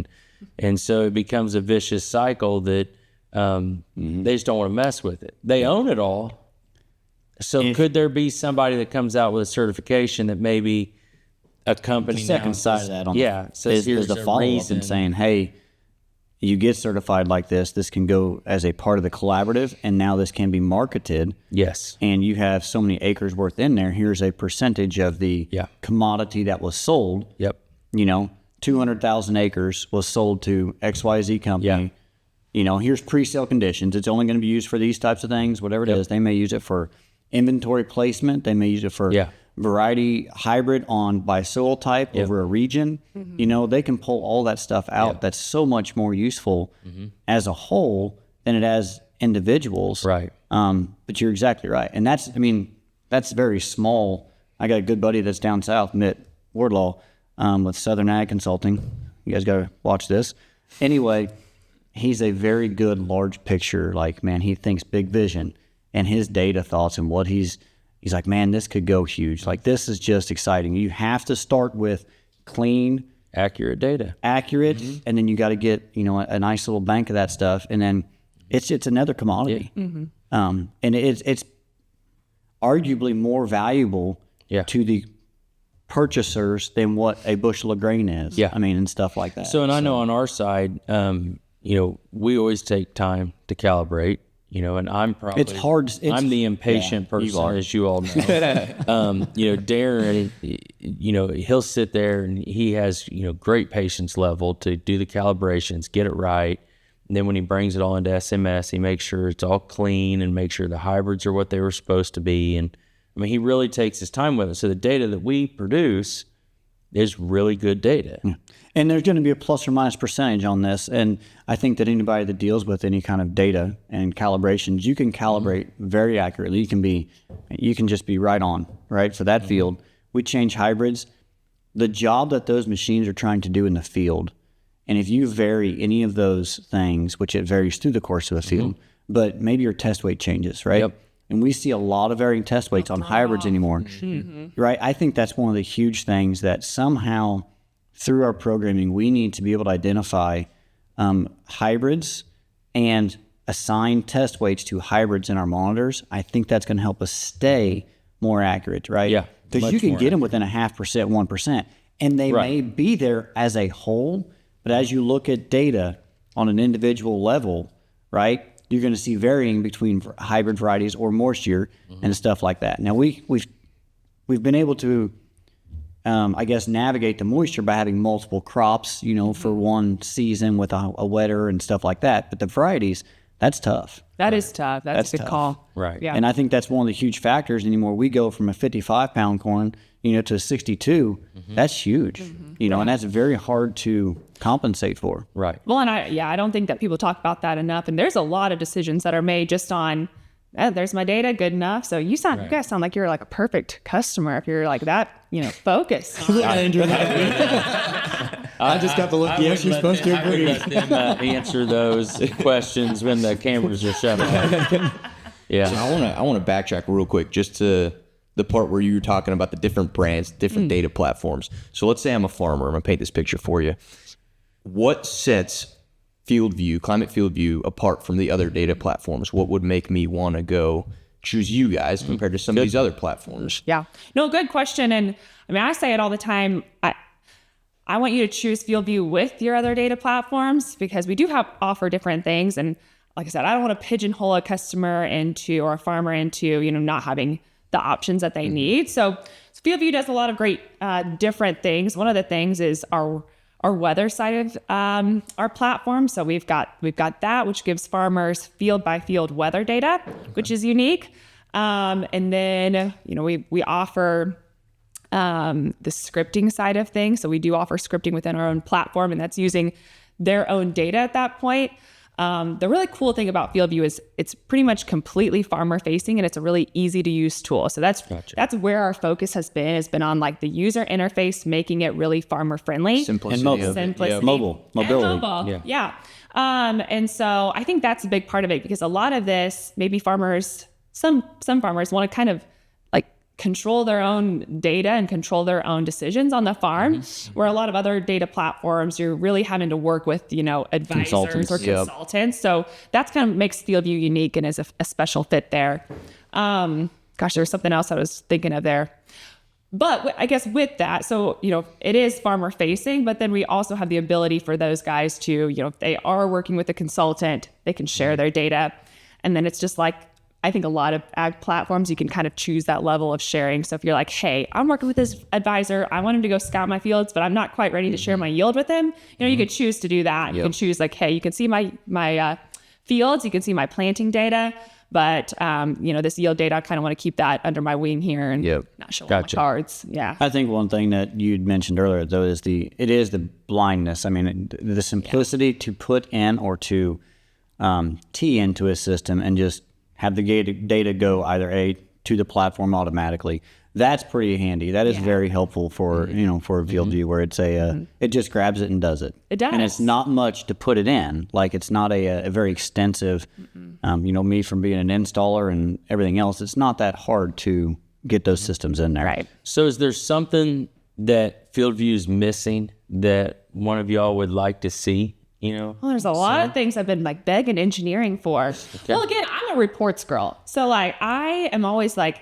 S4: And so it becomes a vicious cycle that they just don't want to mess with it. They own it all. So could there be somebody that comes out with a certification that maybe a company
S3: The second
S4: now
S3: side
S4: says,
S3: of that
S4: says
S3: is
S4: here's
S3: the
S4: a
S3: follow-up
S4: reason.
S3: and saying, hey, you get certified like this. This can go as a part of the collaborative, and now this can be marketed.
S4: Yes.
S3: And you have so many acres worth in there. Here's a percentage of the commodity that was sold.
S4: Yep.
S3: 200,000 acres was sold to XYZ company. Here's pre-sale conditions. It's only going to be used for these types of things, whatever it is. They may use it for inventory placement. They may use it for variety hybrid by soil type over a region. They can pull all that stuff out. That's so much more useful as a whole than it as individuals.
S4: Right.
S3: But you're exactly right. And that's very small. I got a good buddy that's down south, Mitt Wardlaw, with Southern Ag Consulting. You guys got to watch this. Anyway, he's a very good large picture. He thinks big vision, and his data thoughts and what he's like, man, this could go huge. This is just exciting. You have to start with clean,
S4: Accurate data.
S3: and then you got to get, a nice little bank of that stuff. And then it's another commodity. And it's arguably more valuable to the purchasers than what a bushel of grain is. And stuff like that.
S4: So, and I know on our side, we always take time to calibrate, and I'm probably,
S3: it's hard.
S4: I'm the impatient person, as you all know. Darren, he'll sit there and he has, great patience level to do the calibrations, get it right. And then when he brings it all into SMS, he makes sure it's all clean and make sure the hybrids are what they were supposed to be. And he really takes his time with it. So the data that we produce is really good data.
S3: And there's going to be a plus or minus percentage on this. And I think that anybody that deals with any kind of data and calibrations, you can calibrate very accurately. You can just be right on, right? For that field, we change hybrids. The job that those machines are trying to do in the field, and if you vary any of those things, which it varies through the course of a field, but maybe your test weight changes, right?
S4: Yep.
S3: And we see a lot of varying test weights on hybrids anymore, right? I think that's one of the huge things that somehow through our programming, we need to be able to identify hybrids and assign test weights to hybrids in our monitors. I think that's going to help us stay more accurate, right?
S4: Yeah,
S3: Because
S4: much
S3: you can
S4: more
S3: get them within 0.5%, 1%, and they may be there as a whole, but as you look at data on an individual level, right, you're going to see varying between hybrid varieties or moisture and stuff like that. Now, we've been able to, navigate the moisture by having multiple crops, for one season with a wetter and stuff like that. But the varieties, that's tough.
S2: That is tough. That's a good
S3: tough.
S2: call.
S4: Right.
S2: Yeah.
S3: And I think that's one of the huge factors anymore. We go from a 55-pound corn, to a 62. That's huge, and that's very hard to compensate for.
S4: Right.
S2: Well, and I don't think that people talk about that enough. And there's a lot of decisions that are made just on, there's my data, good enough. So you guys sound like you're like a perfect customer if you're like that, focused.
S1: I just got the look. Yes, you're supposed to agree.
S4: I would let them answer those questions when the cameras are shut off. Yeah.
S1: So I want to backtrack real quick just to the part where you were talking about the different brands, different data platforms. So let's say I'm a farmer. I'm gonna paint this picture for you. What sets FieldView, Climate FieldView, apart from the other data platforms? What would make me want to go choose you guys compared to some of these other platforms?
S2: Yeah. No, good question. And I mean, I say it all the time. I want you to choose FieldView with your other data platforms because we do offer different things. And like I said, I don't want to pigeonhole a customer into or a farmer into, not having the options that they need. So FieldView does a lot of great different things. One of the things is our weather side of our platform. So we've got that, which gives farmers field by field weather data, which is unique. And then, we offer the scripting side of things. So we do offer scripting within our own platform, and that's using their own data at that point. The really cool thing about FieldView is it's pretty much completely farmer facing, and it's a really easy to use tool. So that's where our focus has been on like the user interface, making it really farmer friendly.
S1: Simplicity.
S3: Mobility.
S2: Yeah. And so I think that's a big part of it because a lot of this, maybe farmers, some farmers want to kind of like control their own data and control their own decisions on the farm, where a lot of other data platforms, you're really having to work with, advisors or consultants. So that's kind of makes FieldView unique and is a special fit there. There's something else I was thinking of there. But I guess with that, so, it is farmer facing, but then we also have the ability for those guys to, if they are working with a consultant, they can share their data. And then it's just like, I think a lot of ag platforms, you can kind of choose that level of sharing. So if you're like, hey, I'm working with this advisor, I want him to go scout my fields, but I'm not quite ready to share my yield with him. You could choose to do that. You can choose like, hey, you can see my fields, you can see my planting data, but this yield data, I kind of want to keep that under my wing here and not show all my cards. Yeah.
S3: I think one thing that you'd mentioned earlier though is the blindness. I mean, the simplicity to put in or to tee into a system and just have the data go either to the platform automatically. That's pretty handy. That is very helpful for for a FieldView where it's it just grabs it and does it.
S2: It does,
S3: and it's not much to put it in. Like it's not a very extensive. Me from being an installer and everything else, it's not that hard to get those systems in there.
S2: Right.
S4: So is there something that FieldView is missing that one of y'all would like to see?
S2: Well, there's a lot of things I've been like begging engineering for. Okay. Well, again, I'm a reports girl. So like I am always like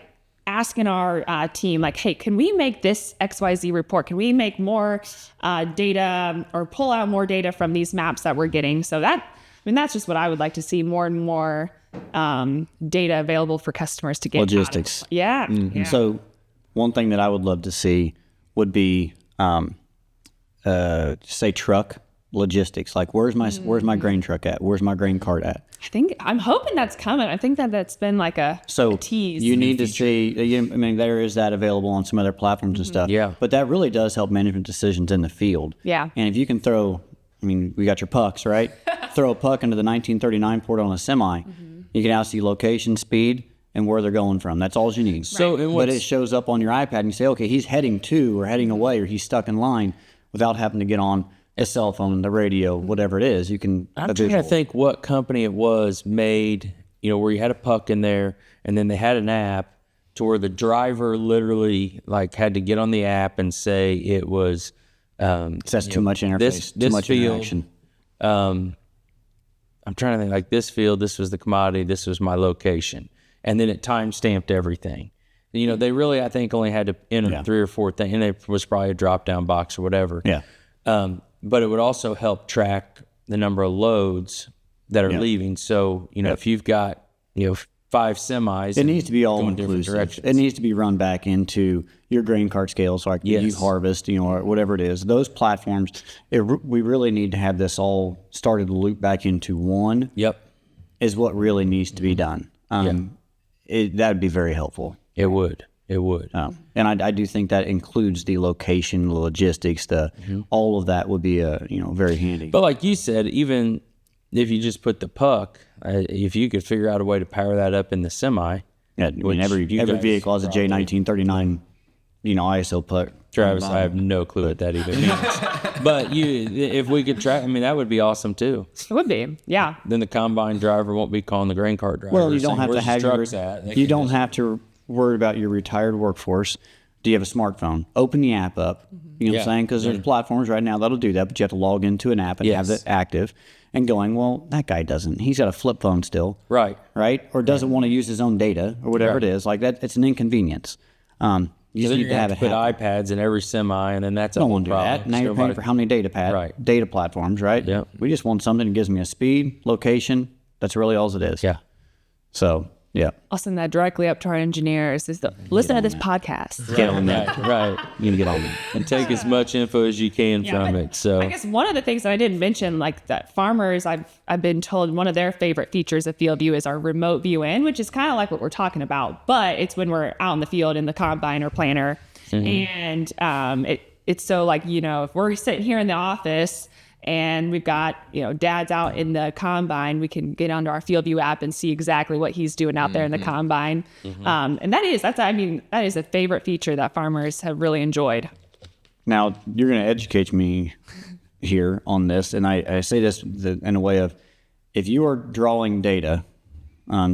S2: asking our team like, hey, can we make this XYZ report? Can we make more data or pull out more data from these maps that we're getting? So that's just what I would like to see, more and more data available for customers to get.
S3: Logistics.
S2: Yeah.
S3: Mm-hmm. So one thing that I would love to see would be say truck logistics. Like where's my grain truck at? Where's my grain cart at?
S2: I'm hoping that's coming. I think that's been like a tease.
S3: You need to see, there is that available on some other platforms and stuff.
S4: Yeah.
S3: But that really does help management decisions in the field.
S2: Yeah.
S3: And if you can throw, we got your pucks, right? Throw a puck into the 1939 port on a semi. You can now see location, speed, and where they're going from. That's all you need. But it shows up on your iPad and you say, okay, he's heading to or heading away or he's stuck in line without having to get on a cell phone, the radio, whatever it is. You can.
S4: I'm trying to think what company it was made, where you had a puck in there and then they had an app to where the driver literally like had to get on the app and say it was.
S3: That's too much interface, too much interaction.
S4: I'm trying to think like this field, this was the commodity, this was my location. And then it time-stamped everything. They really, I think, only had to enter 3 or 4 things, and it was probably a drop-down box or whatever.
S3: Yeah.
S4: But it would also help track the number of loads that are leaving. So, if you've got, 5 semis.
S3: It needs to be all
S4: going different
S3: inclusive.
S4: directions.
S3: It needs to be run back into your grain cart scales, like you harvest, or whatever it is. Those platforms, we really need to have this all started to loop back into one.
S4: Yep.
S3: Is what really needs to be done. That would be very helpful.
S4: It would. It would.
S3: And I do think that includes the location, the logistics, all of that would be very handy.
S4: But like you said, even if you just put the puck, if you could figure out a way to power that up in the semi.
S3: Yeah, I mean, every vehicle has a J1939, ISO puck.
S4: Travis, I have no clue what that even means. But if we could track, I mean, that would be awesome too.
S2: It would be, yeah.
S4: Then the combine driver won't be calling the grain cart driver.
S3: Well, you don't
S4: saying,
S3: have to
S4: "Where's
S3: have
S4: the trucks at?"
S3: you don't have to worry about your retired workforce. Do you have a smartphone? Open the app up. You know what I'm saying? Because there's platforms right now that'll do that, but you have to log into an app and have it active. And going, well, that guy doesn't. He's got a flip phone still.
S4: Right.
S3: Or doesn't want to use his own data or whatever it is. Like that, it's an inconvenience. You just need to have it
S4: put
S3: happen.
S4: iPads in every semi, and then that's a
S3: Don't
S4: whole
S3: want to do
S4: problem.
S3: that. Now you're paying for how many data platforms, right?
S4: Yep.
S3: We just want something that gives me a speed, location. That's really all it is.
S4: Yeah.
S3: So, yeah.
S2: I'll send that directly up to our engineers. Listen to this podcast.
S3: Get on that.
S4: Right.
S3: You need to get on that.
S4: And take as much info as you can from it. So
S2: I guess one of the things that I didn't mention, like that farmers, I've been told one of their favorite features of FieldView is our remote view in, which is kind of like what we're talking about, but it's when we're out in the field in the combine or planter. And it's so like, if we're sitting here in the office and we've got, dad's out in the combine, we can get onto our FieldView app and see exactly what he's doing out there in the combine. And that is a favorite feature that farmers have really enjoyed.
S3: Now, you're going to educate me here on this, and I say this in a way of, if you are drawing data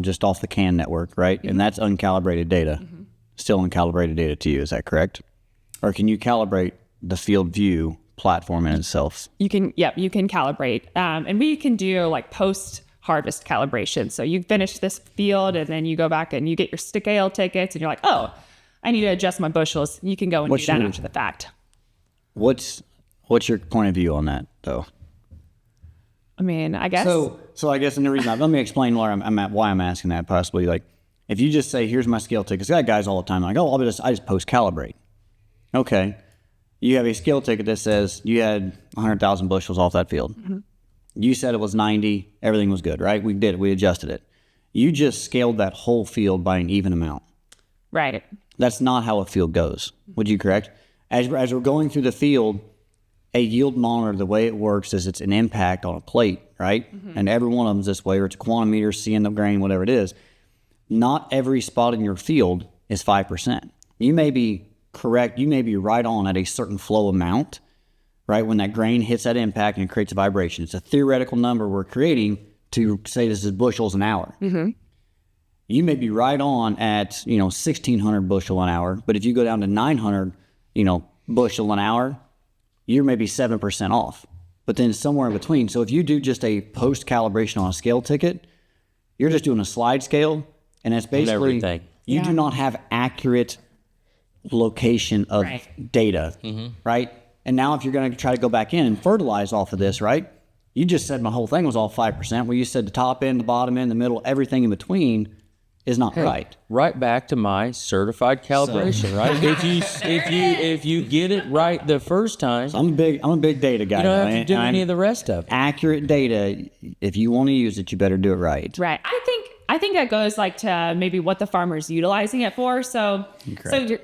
S3: just off the CAN network, right, and that's uncalibrated data, still uncalibrated data to you, is that correct? Or can you calibrate the FieldView platform in itself?
S2: You can calibrate. And we can do like post-harvest calibration. So you finish this field and then you go back and you get your scale tickets and you're like, oh, I need to adjust my bushels. You can go and do that after the fact.
S3: What's your point of view on that, though?
S2: I mean, I guess.
S3: So I guess, and the reason, let me explain where I'm at, why I'm asking that possibly. Like, if you just say, here's my scale tickets, I got guys all the time like, oh, I just post-calibrate. Okay. You have a scale ticket that says you had 100,000 bushels off that field. You said it was 90. Everything was good, right? We did it. We adjusted it. You just scaled that whole field by an even amount.
S2: Right.
S3: That's not how a field goes. Would you correct? As we're going through the field, a yield monitor, the way it works is it's an impact on a plate, right? And every one of them is this way, or it's a quantum meter, seeing the grain, whatever it is. Not every spot in your field is 5%. You may be correct. You may be right on at a certain flow amount, right? When that grain hits that impact and it creates a vibration. It's a theoretical number we're creating to say this is bushels an hour. You may be right on at, 1,600 bushel an hour, but if you go down to 900, bushel an hour, you're maybe 7% off. But then somewhere in between. So if you do just a post-calibration on a scale ticket, you're just doing a slide scale, and that's basically
S4: everything.
S3: You do not have accurate location of data, right? And now if you're going to try to go back in and fertilize off of this, right? You just said my whole thing was all 5%. Well, you said the top end, the bottom end, the middle, everything in between is not right.
S4: Right back to my certified calibration, right? If you get it right the first time,
S3: I'm a big data guy.
S4: you don't have to do any of the rest of it.
S3: Accurate data. If you want to use it, you better do it right.
S2: Right. I think that goes like to maybe what the farmer's utilizing it for. So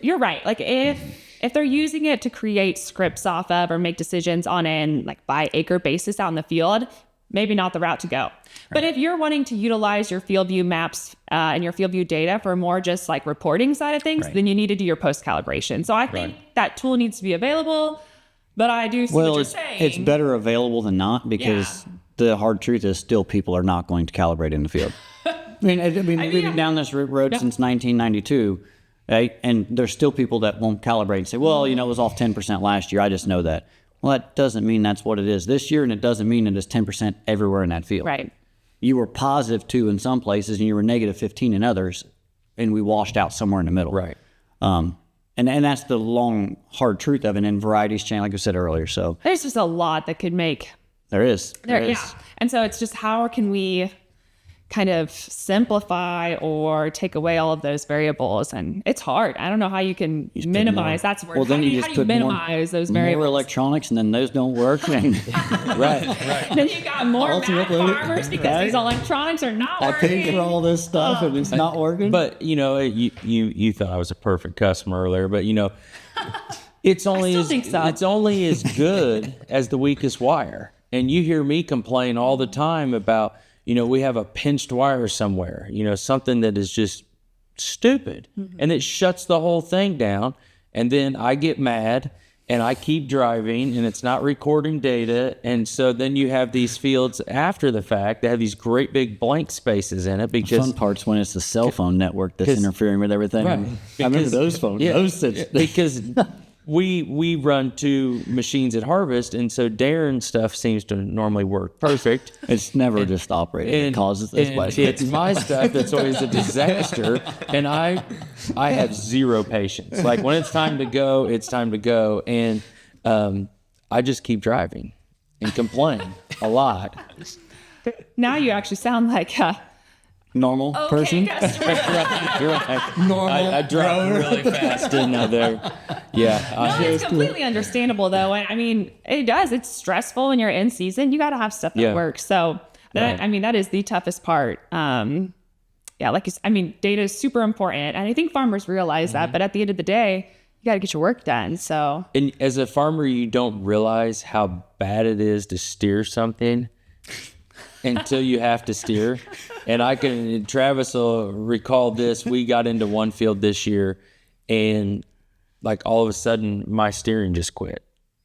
S2: you're right. Like if they're using it to create scripts off of or make decisions on an like by acre basis out in the field, maybe not the route to go. Right. But if you're wanting to utilize your FieldView maps and your FieldView data for more just like reporting side of things, then you need to do your post calibration. So I think that tool needs to be available. But I do see what you're saying.
S3: It's better available than not because the hard truth is still people are not going to calibrate in the field. We've been down this road since 1992, right? And there's still people that won't calibrate and say, well, it was off 10% last year. I just know that. Well, that doesn't mean that's what it is this year, and it doesn't mean it is 10% everywhere in that field.
S2: Right.
S3: You were positive 2 in some places, and you were negative 15 in others, and we washed out somewhere in the middle.
S4: Right.
S3: And that's the long, hard truth of it, and varieties change, like I said earlier. So
S2: there's just a lot that could make.
S3: There is.
S2: Yeah. And so it's just how can we kind of simplify or take away all of those variables. And it's hard. I don't know how you can minimize. That's where
S3: Well, then you just
S2: how do
S3: put
S2: minimize those
S3: more
S2: variables.
S3: electronics, and then those don't work. And
S4: Right.
S2: Then you got more mad
S3: Ultimately,
S2: farmers because
S3: right?
S2: these electronics are not
S3: I
S2: working.
S3: paid for all this stuff, and it's not working.
S4: But you thought I was a perfect customer earlier, but it's only
S2: still
S4: as
S2: think so.
S4: it's only as good as the weakest wire. And you hear me complain all the time about we have a pinched wire somewhere, something that is just stupid, and it shuts the whole thing down. And then I get mad and I keep driving and it's not recording data. And so then you have these fields after the fact that have these great big blank spaces in it
S3: the
S4: because
S3: fun part's when it's the cell phone network that's interfering with everything.
S4: Right.
S3: I remember
S4: Because-
S3: those phones.
S4: yeah,
S3: Those sits.
S4: because we run 2 machines at Harvest, and so Darren's stuff seems to normally work perfect.
S3: It's never just operating. It causes this
S4: and
S3: way.
S4: it's my stuff that's always a disaster, and I have zero patience. Like when it's time to go, it's time to go, and I just keep driving and complain a lot.
S2: Now you actually sound like a
S3: Normal person.
S2: customer.
S4: You're right. I drive really fast, didn't I? There, yeah.
S2: No, it's completely understandable though. And I mean, it does. It's stressful when you're in season. You got to have stuff that
S4: Yeah.
S2: works. So
S4: Right.
S2: that is the toughest part. Yeah, like data is super important, and I think farmers realize that. But at the end of the day, you got to get your work done. So
S4: And as a farmer, you don't realize how bad it is to steer something until you have to steer. And Travis will recall this. We got into one field this year, and like all of a sudden, my steering just quit.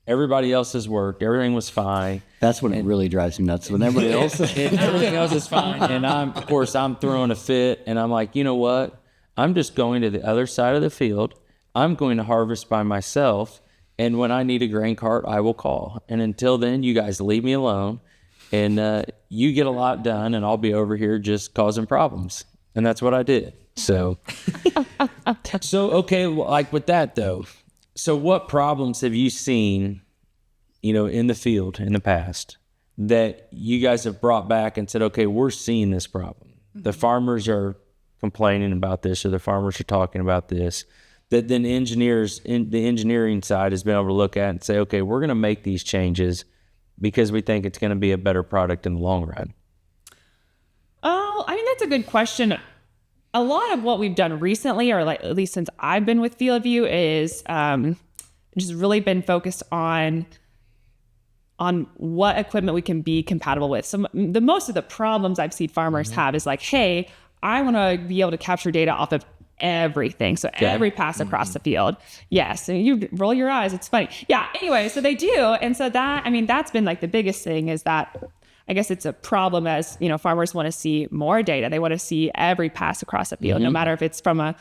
S4: Everybody else has worked. Everything was fine.
S3: That's when it really drives me nuts. When everybody else.
S4: And everything else is fine. And of course, I'm throwing a fit, and I'm like, you know what? I'm just going to the other side of the field. I'm going to harvest by myself. And when I need a grain cart, I will call. And until then, you guys leave me alone, and you get a lot done, and I'll be over here just causing problems. And that's what I did. So okay, well, like with that though. So what problems have you seen, in the field in the past that you guys have brought back and said, okay, we're seeing this problem. The farmers are complaining about this, or the farmers are talking about this, that then engineers in the engineering side has been able to look at and say, okay, we're going to make these changes because we think it's going to be a better product in the long run.
S2: Oh, I mean, that's a good question. A lot of what we've done recently, or like at least since I've been with FieldView, is just really been focused on what equipment we can be compatible with. So the most of the problems I've seen farmers have is like, hey, I want to be able to capture data off of everything. So every pass across the field. Yes. And you roll your eyes. It's funny. Yeah. Anyway, so they do. And so that's been like the biggest thing is that I guess it's a problem as, farmers want to see more data. They want to see every pass across the field, no matter if it's from a,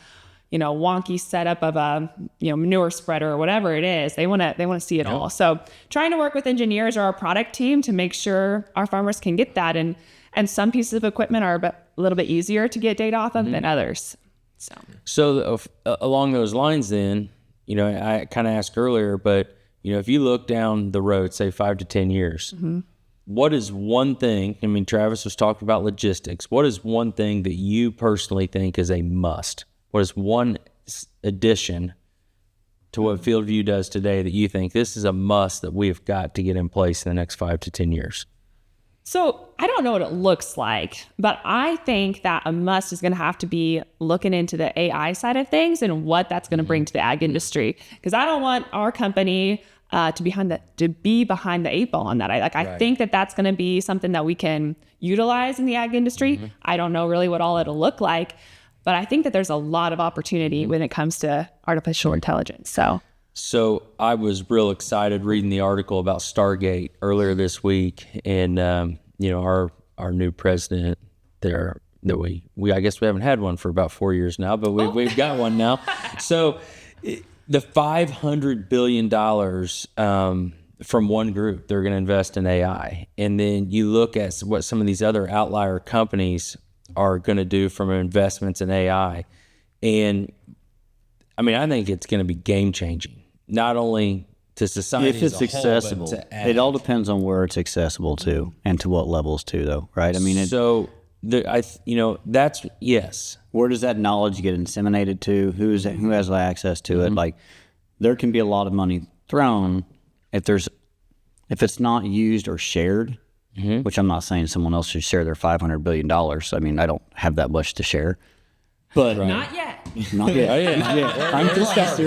S2: wonky setup of a, manure spreader or whatever it is. They want to see it all. So trying to work with engineers or our product team to make sure our farmers can get that. And some pieces of equipment are a little bit easier to get data off of than others.
S4: So along those lines then, I kind of asked earlier, but, if you look down the road, say 5 to 10 years, what is one thing, Travis was talking about logistics. What is one thing that you personally think is a must? What is one addition to what FieldView does today that you think this is a must that we've got to get in place in the next 5 to 10 years?
S2: So I don't know what it looks like, but I think that a must is going to have to be looking into the AI side of things and what that's going to bring to the ag industry. Because I don't want our company to be behind the 8 ball on that. I think that that's going to be something that we can utilize in the ag industry. I don't know really what all it'll look like, but I think that there's a lot of opportunity when it comes to artificial intelligence. So
S4: I was real excited reading the article about Stargate earlier this week, and our new president there that we I guess we haven't had one for about 4 years now, but we've got one now. So the $500 billion from one group they're going to invest in AI, and then you look at what some of these other outlier companies are going to do from investments in AI, and I think it's going to be game changing, not only to society
S3: If it's
S4: as a whole,
S3: accessible,
S4: but to ag.
S3: it all depends on where it's accessible to and to what levels too, though, right?
S4: So that's yes.
S3: Where does that knowledge get disseminated to? Who has access to it? Like, there can be a lot of money thrown if it's not used or shared. Which I'm not saying someone else should share their $500 billion. I mean, I don't have that much to share. But
S2: Not yet.
S3: not yet. Not yet. I'm just starting.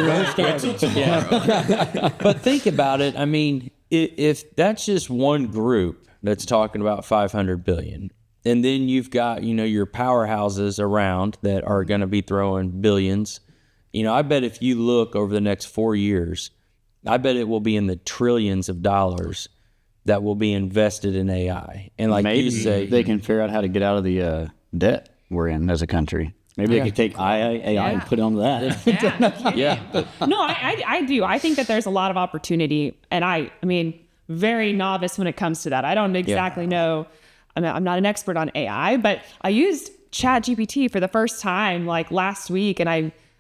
S4: But think about it. I mean, if that's just one group that's talking about 500 billion, and then you've got, your powerhouses around that are going to be throwing billions, I bet if you look over the next 4 years, I bet it will be in the trillions of dollars that will be invested in AI. And like
S3: Maybe
S4: you say,
S3: they can figure out how to get out of the debt we're in as a country. Maybe they could take AI and put it on that.
S2: No, I do. I think that there's a lot of opportunity, and I mean, very novice when it comes to that. I don't exactly know. I'm not an expert on AI, but I used ChatGPT for the first time like last week, and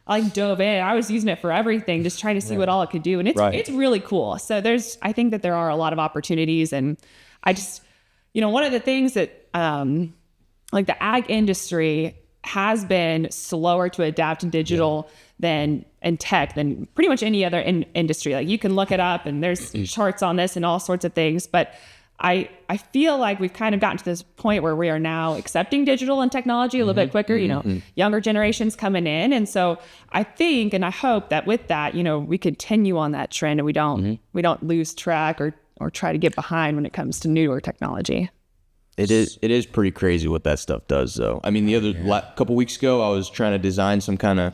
S2: I dove in. I was using it for everything, just trying to see what all it could do, and it's really cool. So I think that there are a lot of opportunities, and I just, one of the things that like the ag industry has been slower to adapt in digital than in tech than pretty much any other industry. Like, you can look it up and there's charts on this and all sorts of things. But I feel like we've kind of gotten to this point where we are now accepting digital and technology a little bit quicker, younger generations coming in. And so I think, and I hope that with that, we continue on that trend and we don't lose track or try to get behind when it comes to newer technology.
S1: It is pretty crazy what that stuff does, though. I mean, couple weeks ago, I was trying to design some kind of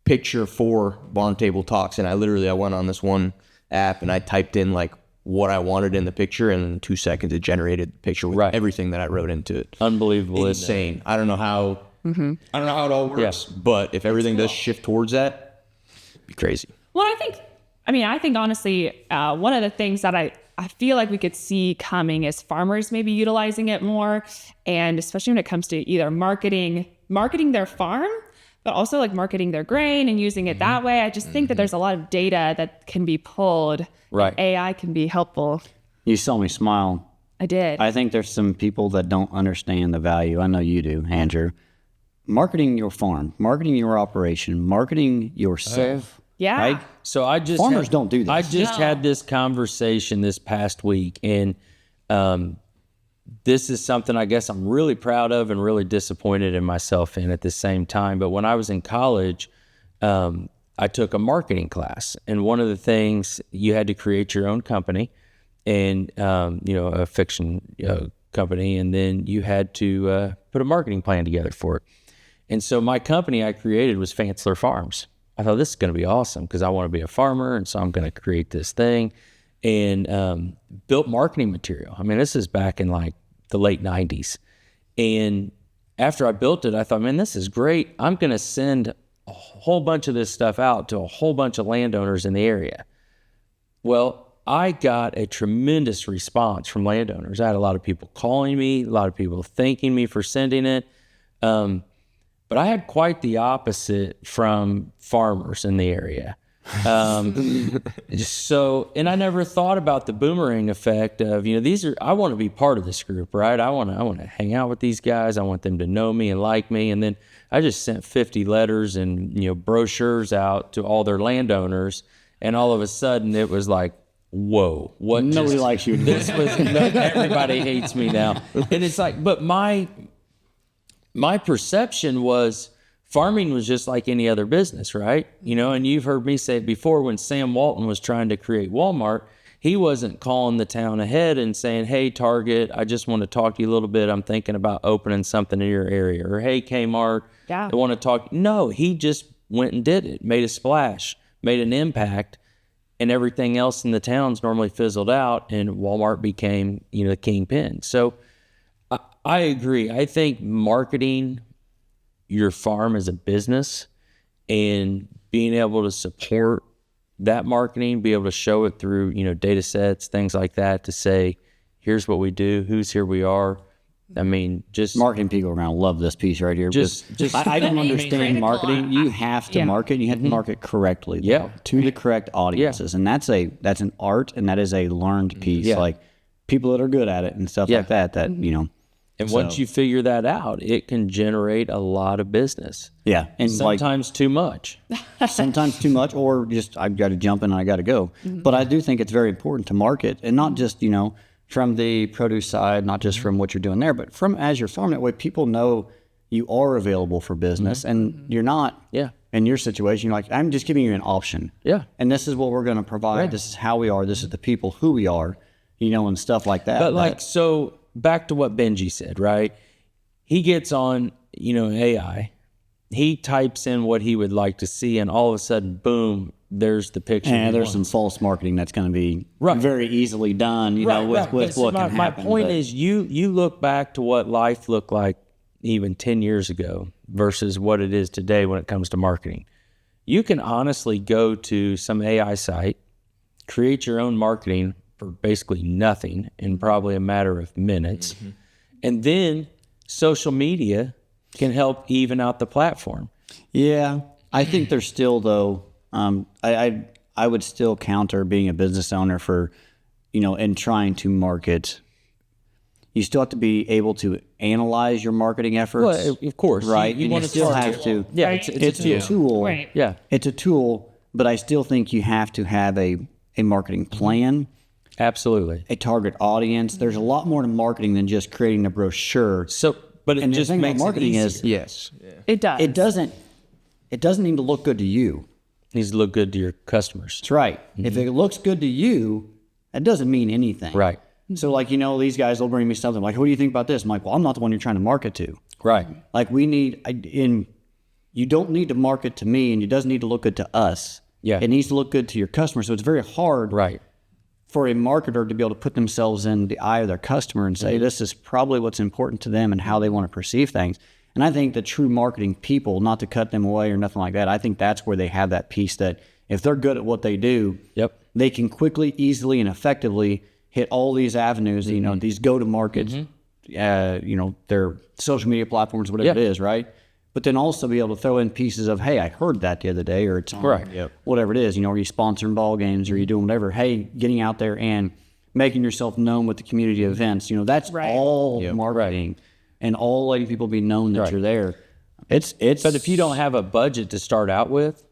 S1: picture for Barn Table Talks, and I went on this one app and I typed in like what I wanted in the picture, and in 2 seconds it generated the picture with everything that I wrote into it.
S4: Unbelievable,
S1: insane. I don't know how. I don't know how it all works, but if everything does shift towards that, it'd be crazy.
S2: Well, I think honestly, one of the things that I feel like we could see coming is farmers maybe utilizing it more, and especially when it comes to either marketing their farm, but also like marketing their grain and using it that way. I just think that there's a lot of data that can be pulled.
S4: Right.
S2: AI can be helpful.
S3: You saw me smile.
S2: I did.
S3: I think there's some people that don't understand the value. I know you do, Andrew. Marketing your farm, marketing your operation, marketing yourself.
S2: Yeah.
S3: Right?
S4: So
S3: Farmers don't do this.
S4: I just had this conversation this past week, and this is something I guess I'm really proud of and really disappointed in myself in at the same time. But when I was in college, I took a marketing class, and one of the things, you had to create your own company, and a fiction company, and then you had to put a marketing plan together for it. And so my company I created was Fansler Farms. I thought, this is going to be awesome because I want to be a farmer, and so I'm going to create this thing, and built marketing material. I mean, this is back in like the late 90s. And after I built it, I thought, man, this is great. I'm going to send a whole bunch of this stuff out to a whole bunch of landowners in the area. Well, I got a tremendous response from landowners. I had a lot of people calling me, a lot of people thanking me for sending it. But I had quite the opposite from farmers in the area. And I never thought about the boomerang effect of, I want to be part of this group, right? I want to hang out with these guys. I want them to know me and like me. And then I just sent 50 letters and, brochures out to all their landowners. And all of a sudden it was like, whoa, what?
S3: Nobody likes you.
S4: Everybody hates me now. And it's like, but my perception was farming was just like any other business, right? And you've heard me say it before, when Sam Walton was trying to create Walmart, he wasn't calling the town ahead and saying, hey, Target, I just want to talk to you a little bit. I'm thinking about opening something in your area. Or, hey, Kmart, I want to talk. No, he just went and did it, made a splash, made an impact, and everything else in the towns normally fizzled out, and Walmart became, the kingpin. So I agree. I think marketing your farm as a business and being able to support that marketing, be able to show it through, data sets, things like that, to say, here's what we do, here we are. I mean, just
S3: marketing people around love this piece right here. I don't understand marketing. You have to market. And you have to market correctly, to the correct audiences, and that's an art, and that is a learned piece. Like people that are good at it and stuff like that.
S4: And once you figure that out, it can generate a lot of business.
S3: Yeah. And
S4: Sometimes too much.
S3: sometimes too much, or just I've got to jump in and I got to go. But I do think it's very important to market, and not just, from the produce side, not just from what you're doing there, but from as you're farming. That way people know you are available for business, and you're not in your situation. You're like, I'm just giving you an option.
S4: Yeah.
S3: And this is what we're going to provide.
S4: Right.
S3: This is how we are. This is the people who we are, and stuff like that.
S4: But so back to what Benji said, right? He gets on, AI. He types in what he would like to see, and all of a sudden, boom, there's the picture.
S3: And there's some false marketing that's going to be very easily done, with what can happen.
S4: My point is, you look back to what life looked like even 10 years ago versus what it is today when it comes to marketing. You can honestly go to some AI site, create your own marketing for basically nothing in probably a matter of minutes. And then social media can help even out the platform.
S3: Yeah. I think there's still, though, I would still counter being a business owner for, and trying to market. You still have to be able to analyze your marketing efforts.
S4: Well, of course.
S3: Right?
S4: You
S3: You
S4: want to
S3: still have to.
S4: Yeah,
S2: Right.
S3: It's a tool.
S2: Right.
S4: Yeah.
S3: It's a tool, but I still think you have to have a marketing plan,
S4: Absolutely.
S3: a target audience. There's a lot more to marketing than just creating a brochure.
S4: So, but it
S3: And the
S4: just
S3: thing about
S4: makes
S3: marketing
S4: it
S3: is-
S4: easier.
S1: Yes.
S2: It does.
S3: It doesn't need to look good to you.
S4: Needs to look good to your customers.
S3: That's right. If it looks good to you, that doesn't mean anything.
S4: Right.
S3: So, these guys will bring me something like, what do you think about this? I'm like, well, I'm not the one you're trying to market to.
S4: Right.
S3: Like, you don't need to market to me, and it doesn't need to look good to us.
S4: Yeah.
S3: It needs to look good to your customer. So it's very hard
S4: Right.
S3: for a marketer to be able to put themselves in the eye of their customer and say, this is probably what's important to them and how they want to perceive things. And I think the true marketing people, not to cut them away or nothing like that, I think that's where they have that piece that if they're good at what they do,
S4: Yep.
S3: they can quickly, easily, and effectively hit all these avenues, these go-to-markets, their social media platforms, whatever it is, right? But then also be able to throw in pieces of, hey, I heard that the other day, or it's on whatever it is, are you sponsoring ball games, or are you doing whatever? Hey, getting out there and making yourself known with the community events, that's all marketing, and all letting people be known that you're there. It's.
S4: But if you don't have a budget to start out with,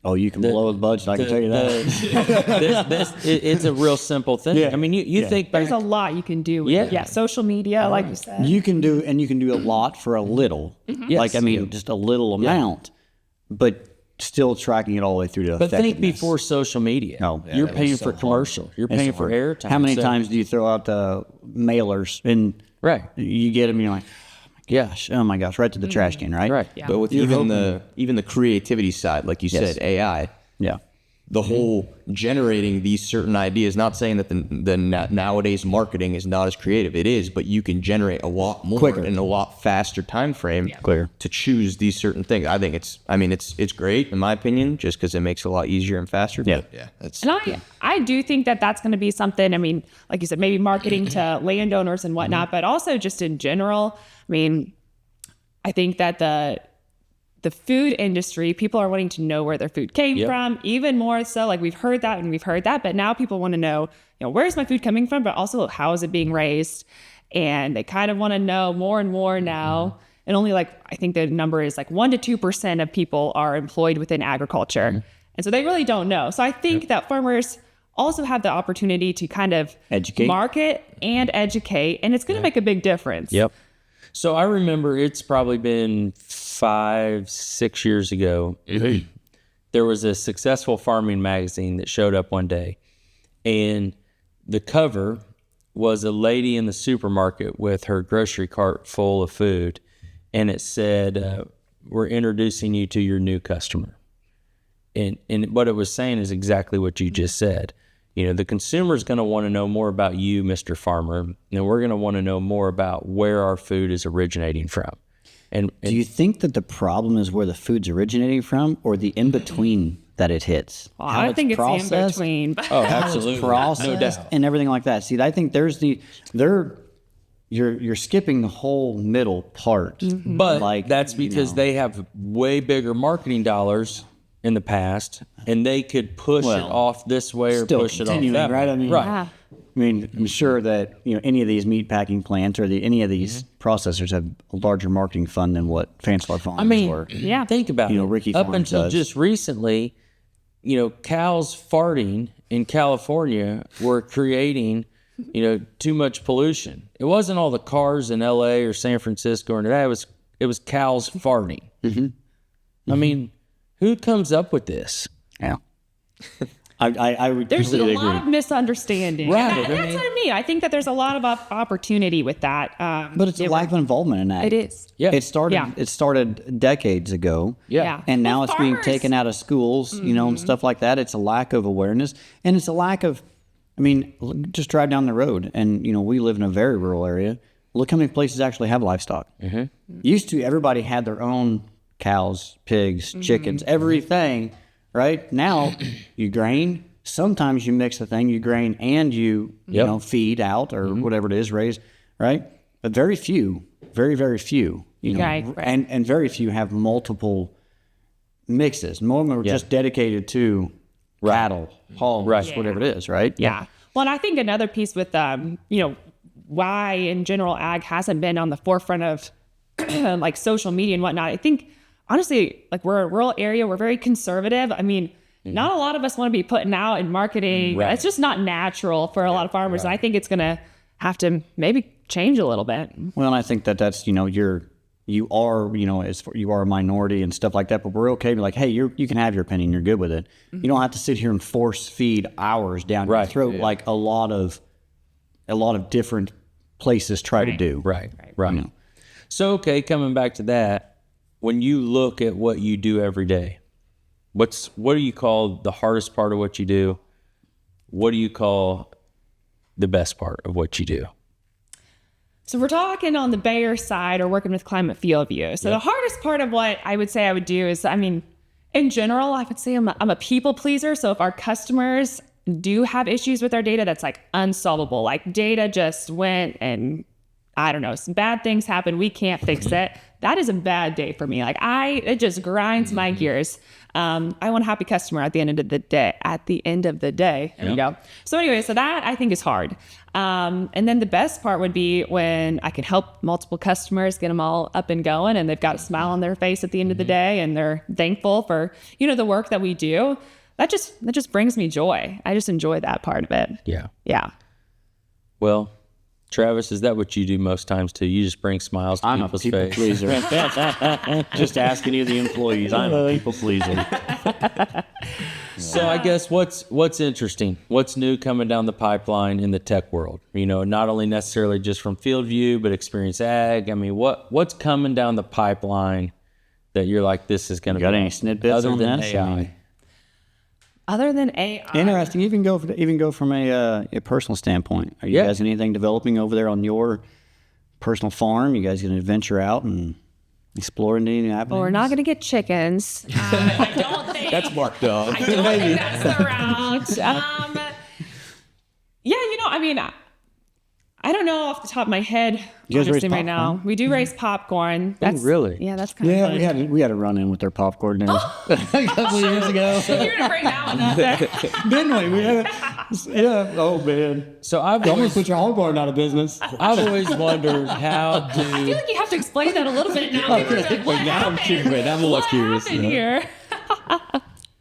S3: oh, you can blow a budget. I can tell you that.
S4: it's a real simple thing.
S3: Yeah.
S4: I mean, you think back.
S2: There's a lot you can do with
S4: Yeah.
S2: it. Yeah, social media, like you said.
S3: You can do a lot for a little.
S4: Yes.
S3: Just a little amount, but still tracking it all the way through to
S4: But think
S3: effectiveness.
S4: before social media.
S3: Oh,
S4: You're paying for commercial. You're
S3: It's
S4: paying for
S3: hard.
S4: airtime.
S3: How many
S4: So-
S3: times do you throw out mailers and
S4: Right.
S3: you get them and you're like, oh my gosh, right to the trash can, right?
S4: Right.
S2: Yeah.
S1: But with even the creativity side, like you said, AI,
S3: Yeah.
S1: the whole generating these certain ideas, not saying that the nowadays marketing is not as creative. It is, but you can generate a lot more
S3: Quicker.
S1: in a lot faster time frame
S3: Clear.
S1: to choose these certain things. I think it's great in my opinion, just because it makes it a lot easier and faster.
S3: Yeah.
S1: But yeah, that's
S2: And I do think that that's going to be something, like you said, maybe marketing to landowners and whatnot, but also just in general. I think that the food industry, people are wanting to know where their food came from, even more so. Like we've heard that, but now people want to know, where's my food coming from, but also how is it being raised? And they kind of want to know more and more now. And only I think the number is 1% to 2% of people are employed within agriculture. And so they really don't know. So I think that farmers also have the opportunity to kind of
S3: Educate.
S2: market and educate, and it's going to make a big difference.
S4: Yep. So I remember it's probably been 5-6 years ago. There was a successful farming magazine that showed up one day, and the cover was a lady in the supermarket with her grocery cart full of food, and it said, "We're introducing you to your new customer." And what it was saying is exactly what you just said. The consumer's going to want to know more about you, Mr. Farmer, and we're going to want to know more about where our food is originating from. And
S3: Do you think that the problem is where the food's originating from, or the in-between that it hits?
S2: Well, I think it's the in between.
S4: oh, absolutely,
S3: Processed
S4: no doubt.
S3: and everything like that. See, I think you're skipping the whole middle part.
S4: But that's because they have way bigger marketing dollars in the past, and they could push it off this way or
S3: still
S4: push it off
S3: continuing,
S4: that
S3: right?
S4: way.
S3: I mean,
S4: right.
S2: Yeah.
S3: I mean, I'm sure that any of these meat packing plants or any of these processors have a larger marketing fund than what Fanslar Farms
S4: I mean,
S3: or
S2: Yeah.
S4: think about it.
S3: Ricke
S4: Up
S3: Farms
S4: until
S3: does.
S4: just recently, cows farting in California were creating, too much pollution. It wasn't all the cars in L.A. or San Francisco or that. It was cows farting. I mean, who comes up with this?
S3: Yeah. I would
S2: There's a
S3: completely
S2: lot of
S3: agree.
S2: misunderstanding.
S4: Right,
S2: And
S4: I
S2: that's
S4: mean-
S2: what I mean. I think that there's a lot of opportunity with that.
S3: But it's a lack of involvement in that.
S2: It is.
S4: Yeah.
S3: It started.
S2: Yeah.
S3: It started decades ago.
S2: Yeah.
S3: And now
S2: Well,
S3: it's being
S2: farmers-
S3: taken out of schools, and stuff like that. It's a lack of awareness, and it's a lack of. I mean, just drive down the road, and we live in a very rural area. Look how many places actually have livestock. Used to, everybody had their own cows, pigs, chickens, everything. Right now, you grain. Sometimes you mix the thing, you grain and you feed out or whatever it is, raise, right? But very few, very, very few,
S2: Right.
S3: and very few have multiple mixes. More of them are just dedicated to cattle, hogs, whatever it is, right?
S2: Yeah. Well, and I think another piece with, why in general ag hasn't been on the forefront of like social media and whatnot. I think honestly, like we're a rural area, we're very conservative. I mean, not a lot of us want to be putting out in marketing.
S4: Right.
S2: It's just not natural for a lot of farmers. And I think it's going to have to maybe change a little bit.
S3: Well, and I think that's you are you are a minority and stuff like that, but we're okay. Be like, hey, you can have your opinion. You're good with it. You don't have to sit here and force feed hours down your throat like a lot of different places try to do.
S4: Right. So, okay, coming back to that, when you look at what you do every day, what do you call the hardest part of what you do? What do you call the best part of what you do?
S2: So we're talking on the Bayer side or working with Climate FieldView. So the hardest part of what I would say I would do is, I mean, in general, I would say I'm a people pleaser. So if our customers do have issues with our data that's like unsolvable, like data just went and I don't know, some bad things happened, we can't fix it. That is a bad day for me. Like it just grinds my gears. I want a happy customer at the end of the day. There you go. So anyway, so that I think is hard. And then the best part would be when I can help multiple customers, get them all up and going, and they've got a smile on their face at the end of the day, and they're thankful for the work that we do. That just brings me joy. I just enjoy that part of it.
S4: Yeah.
S2: Yeah.
S4: Well, Travis, is that what you do most times too? You just bring smiles to
S3: I'm a
S4: people's
S3: people
S4: face.
S3: pleaser. Just ask any of the employees. I'm a people pleaser.
S4: So I guess what's interesting, what's new coming down the pipeline in the tech world? Not only necessarily just from FieldView, but Experience Ag. I mean, what's coming down the pipeline that you're like, this is going to be
S3: Got any snippets
S4: other
S3: on
S4: than
S3: this?
S4: AI?
S3: I mean,
S2: Other than AI.
S3: interesting. Even go from a personal standpoint. Are you guys anything developing over there on your personal farm? You guys going to venture out and explore any avenues?
S2: Well, we're not going to get chickens. I don't think.
S1: That's marked up.
S2: I don't think that's the route. Yeah, I mean, I don't know off the top of my head.
S3: You guys raise
S2: honestly, right now,
S3: popcorn?
S2: we do raise popcorn. That's
S4: really?
S2: Yeah, that's kind of
S3: Yeah,
S2: fun.
S3: we had a run in with their popcorn dinners a couple years ago.
S2: You're gonna bring that one up there.
S3: Didn't we? Yeah. Oh man.
S4: So I've
S3: You almost
S4: always,
S3: put your hog barn out of business.
S4: I've always wondered how
S2: I feel
S4: do
S2: like you have to explain that a little bit now.
S1: Now I'm curious. Wait, I'm a little curious.
S2: What happened here?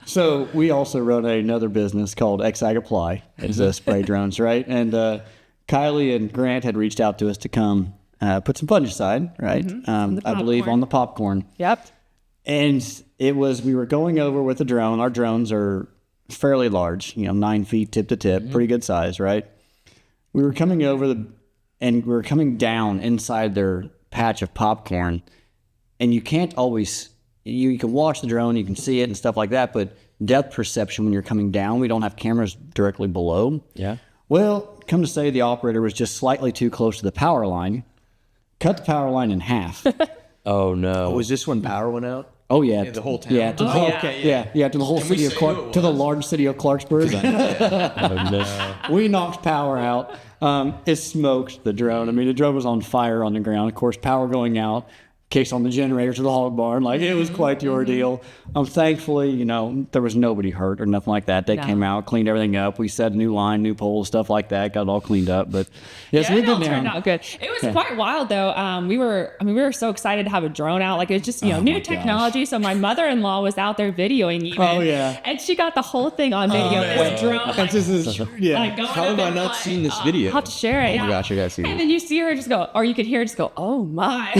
S3: So we also run another business called X-Ag Apply. It's spray drones, right? And Kylie and Grant had reached out to us to come put some fungicide, right? I believe
S2: popcorn.
S3: on the popcorn.
S2: Yep.
S3: And we were going over with a drone. Our drones are fairly large, 9 feet tip to tip, pretty good size, right? We were coming over and we were coming down inside their patch of popcorn, and you can't always, you can watch the drone, you can see it and stuff like that, but depth perception when you're coming down, we don't have cameras directly below.
S4: Yeah.
S3: Well, come to say the operator was just slightly too close to the power line, cut the power line in half.
S4: Oh no.
S1: Was this when power went out?
S3: Oh yeah,
S1: the whole town?
S3: Yeah, to the whole,
S1: okay,
S3: yeah, to the whole city of to the large city of Clarksburg.
S4: Oh, no.
S3: We knocked power out. It smoked the drone. I mean, the drone was on fire on the ground. Of course, power going out, kicks on the generator to the hog barn. Like, it was quite the ordeal. Thankfully, you know, there was nobody hurt or nothing like that. They came out, cleaned everything up. We set a new line, new poles, stuff like that. Got it all cleaned up. But yes,
S2: Yeah,
S3: we
S2: it all
S3: did
S2: turned out good. It was quite wild though. We were so excited to have a drone out. Like, it was just, you know, new technology. So my mother-in-law was out there videoing even.
S3: Oh, yeah.
S2: And she got the whole thing on video. This drone. Like, like, going
S1: How
S2: up
S1: have I
S2: and
S1: not
S2: flying.
S1: seen this video?
S2: I'll have to share it.
S1: Oh my gosh, I gotta see
S2: And
S1: this.
S2: then you see her just go, or you could hear her just go, oh my.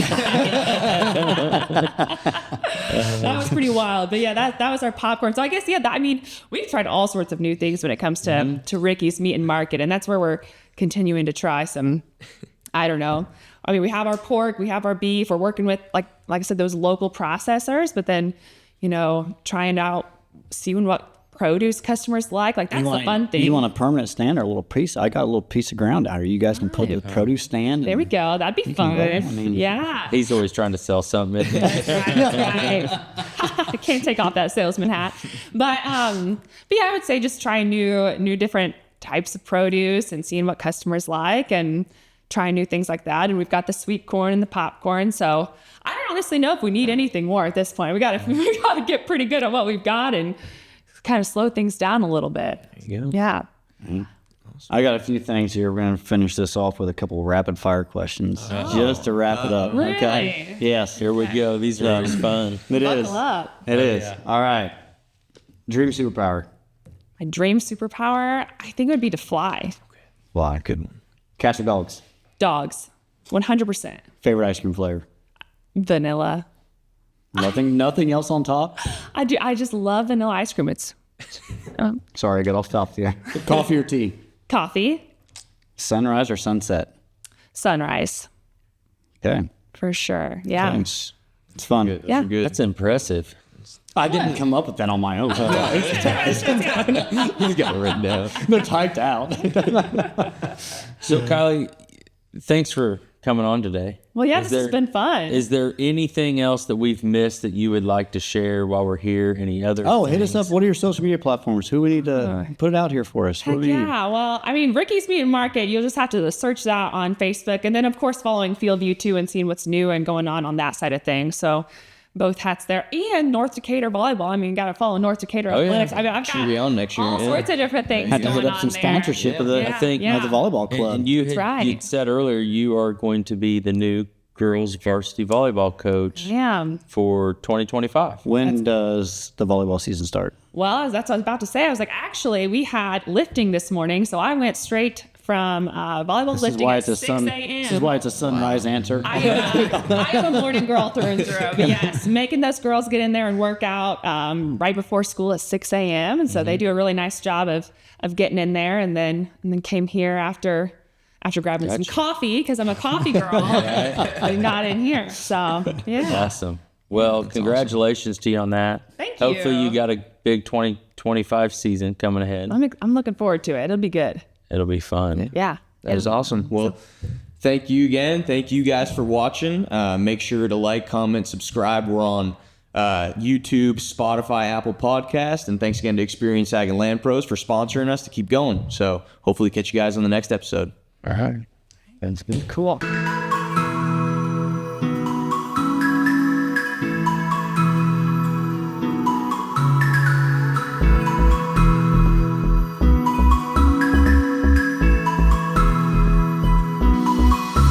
S2: That was pretty wild. But yeah, that was our popcorn. So I guess, I mean, we've tried all sorts of new things when it comes to Ricke's Meat and Market. And that's where we're continuing to try some, I don't know. I mean, we have our pork, we have our beef. We're working with, like I said, those local processors, but then, you know, trying out, seeing what produce customers like. Like, that's the fun thing.
S3: You want a permanent stand or a little piece? I got a little piece of ground out here. You guys can put the produce stand.
S2: There we go. That'd be fun. Yeah.
S4: He's always trying to sell something. Isn't he?
S2: Right. I can't take off that salesman hat. But yeah, I would say just trying new different types of produce and seeing what customers like and trying new things like that. And we've got the sweet corn and the popcorn. So I don't honestly know if we need anything more at this point. We got to get pretty good at what we've got and kind of slow things down a little bit.
S4: There you go.
S2: Yeah.
S3: I got a few things here. We're going to finish this off with a couple of rapid fire questions just to wrap it up.
S2: Really?
S3: Okay. Yes.
S4: Here we go. These are always fun.
S3: It is.
S2: Buckle up.
S3: It is. All right. Dream superpower.
S2: My dream superpower, I think it would be to fly.
S3: Why? Good one. Cats or dogs?
S2: Dogs. 100%.
S3: Favorite ice cream flavor?
S2: Vanilla.
S3: Nothing else on top?
S2: I just love vanilla ice cream. It's
S3: Sorry, I got off top there. Coffee or tea?
S2: coffee,
S3: Sunrise or sunset?
S2: sunrise,
S3: Okay.
S2: for sure. Yeah.
S3: Thanks. It's fun.
S2: Yeah.
S1: Good.
S4: That's impressive.
S3: I didn't come up with that on my own.
S1: He's got it written down.
S3: They're typed out.
S4: So, Kylie, thanks for coming on today.
S2: Well, yeah,
S4: Is
S2: this has
S4: there-
S2: been fun.
S4: Is there anything else that we've missed that you would like to share while we're here? Any other?
S3: Oh, hit us up. What are your social media platforms? Who we need to put it out here for us? What do we need?
S2: Yeah, well, I mean, Ricke's Meat and Market, you'll just have to search that on Facebook. And then, of course, following FieldView too and seeing what's new and going on that side of things. So both hats there. And North Decatur Volleyball. I mean, got to follow North Decatur
S4: yeah.
S2: Athletics. I mean, I've
S1: Should
S2: got
S1: be on next year.
S2: all
S1: Yeah.
S2: sorts of different things
S3: Had to
S2: going
S3: hit up
S2: on
S3: some
S2: there.
S3: sponsorship of the,
S2: Yeah.
S3: I think,
S2: Yeah.
S3: of the volleyball club.
S4: And you
S2: That's
S4: had
S2: right.
S4: you'd said earlier you are going to be the new girls varsity volleyball coach
S2: Yeah.
S4: for 2025.
S3: When does the volleyball season start?
S2: Well, that's what I was about to say. I was like, actually, we had lifting this morning. So I went straight from volleyball
S3: This is
S2: lifting
S3: why
S2: at
S3: it's a
S2: 6
S3: sun.
S2: a.m.
S3: This is why it's a sunrise answer.
S2: I am a morning girl through and through. But yes, making those girls get in there and work out right before school at 6 a.m. And so they do a really nice job of getting in there, and then came here after grabbing some coffee because I'm a coffee girl. I got in here. So yeah.
S4: Awesome. Well, congratulations to you on that.
S2: Thank you.
S4: Hopefully you got a big 2025 season coming ahead.
S2: I'm looking forward to it. It'll be good.
S4: It'll be fun.
S2: Yeah.
S1: That is awesome. Well, thank you again. Thank you guys for watching. Make sure to like, comment, subscribe. We're on YouTube, Spotify, Apple Podcast. And thanks again to Experience Ag and Land Pros for sponsoring us to keep going. So hopefully catch you guys on the next episode.
S4: All right. That's good.
S2: Cool.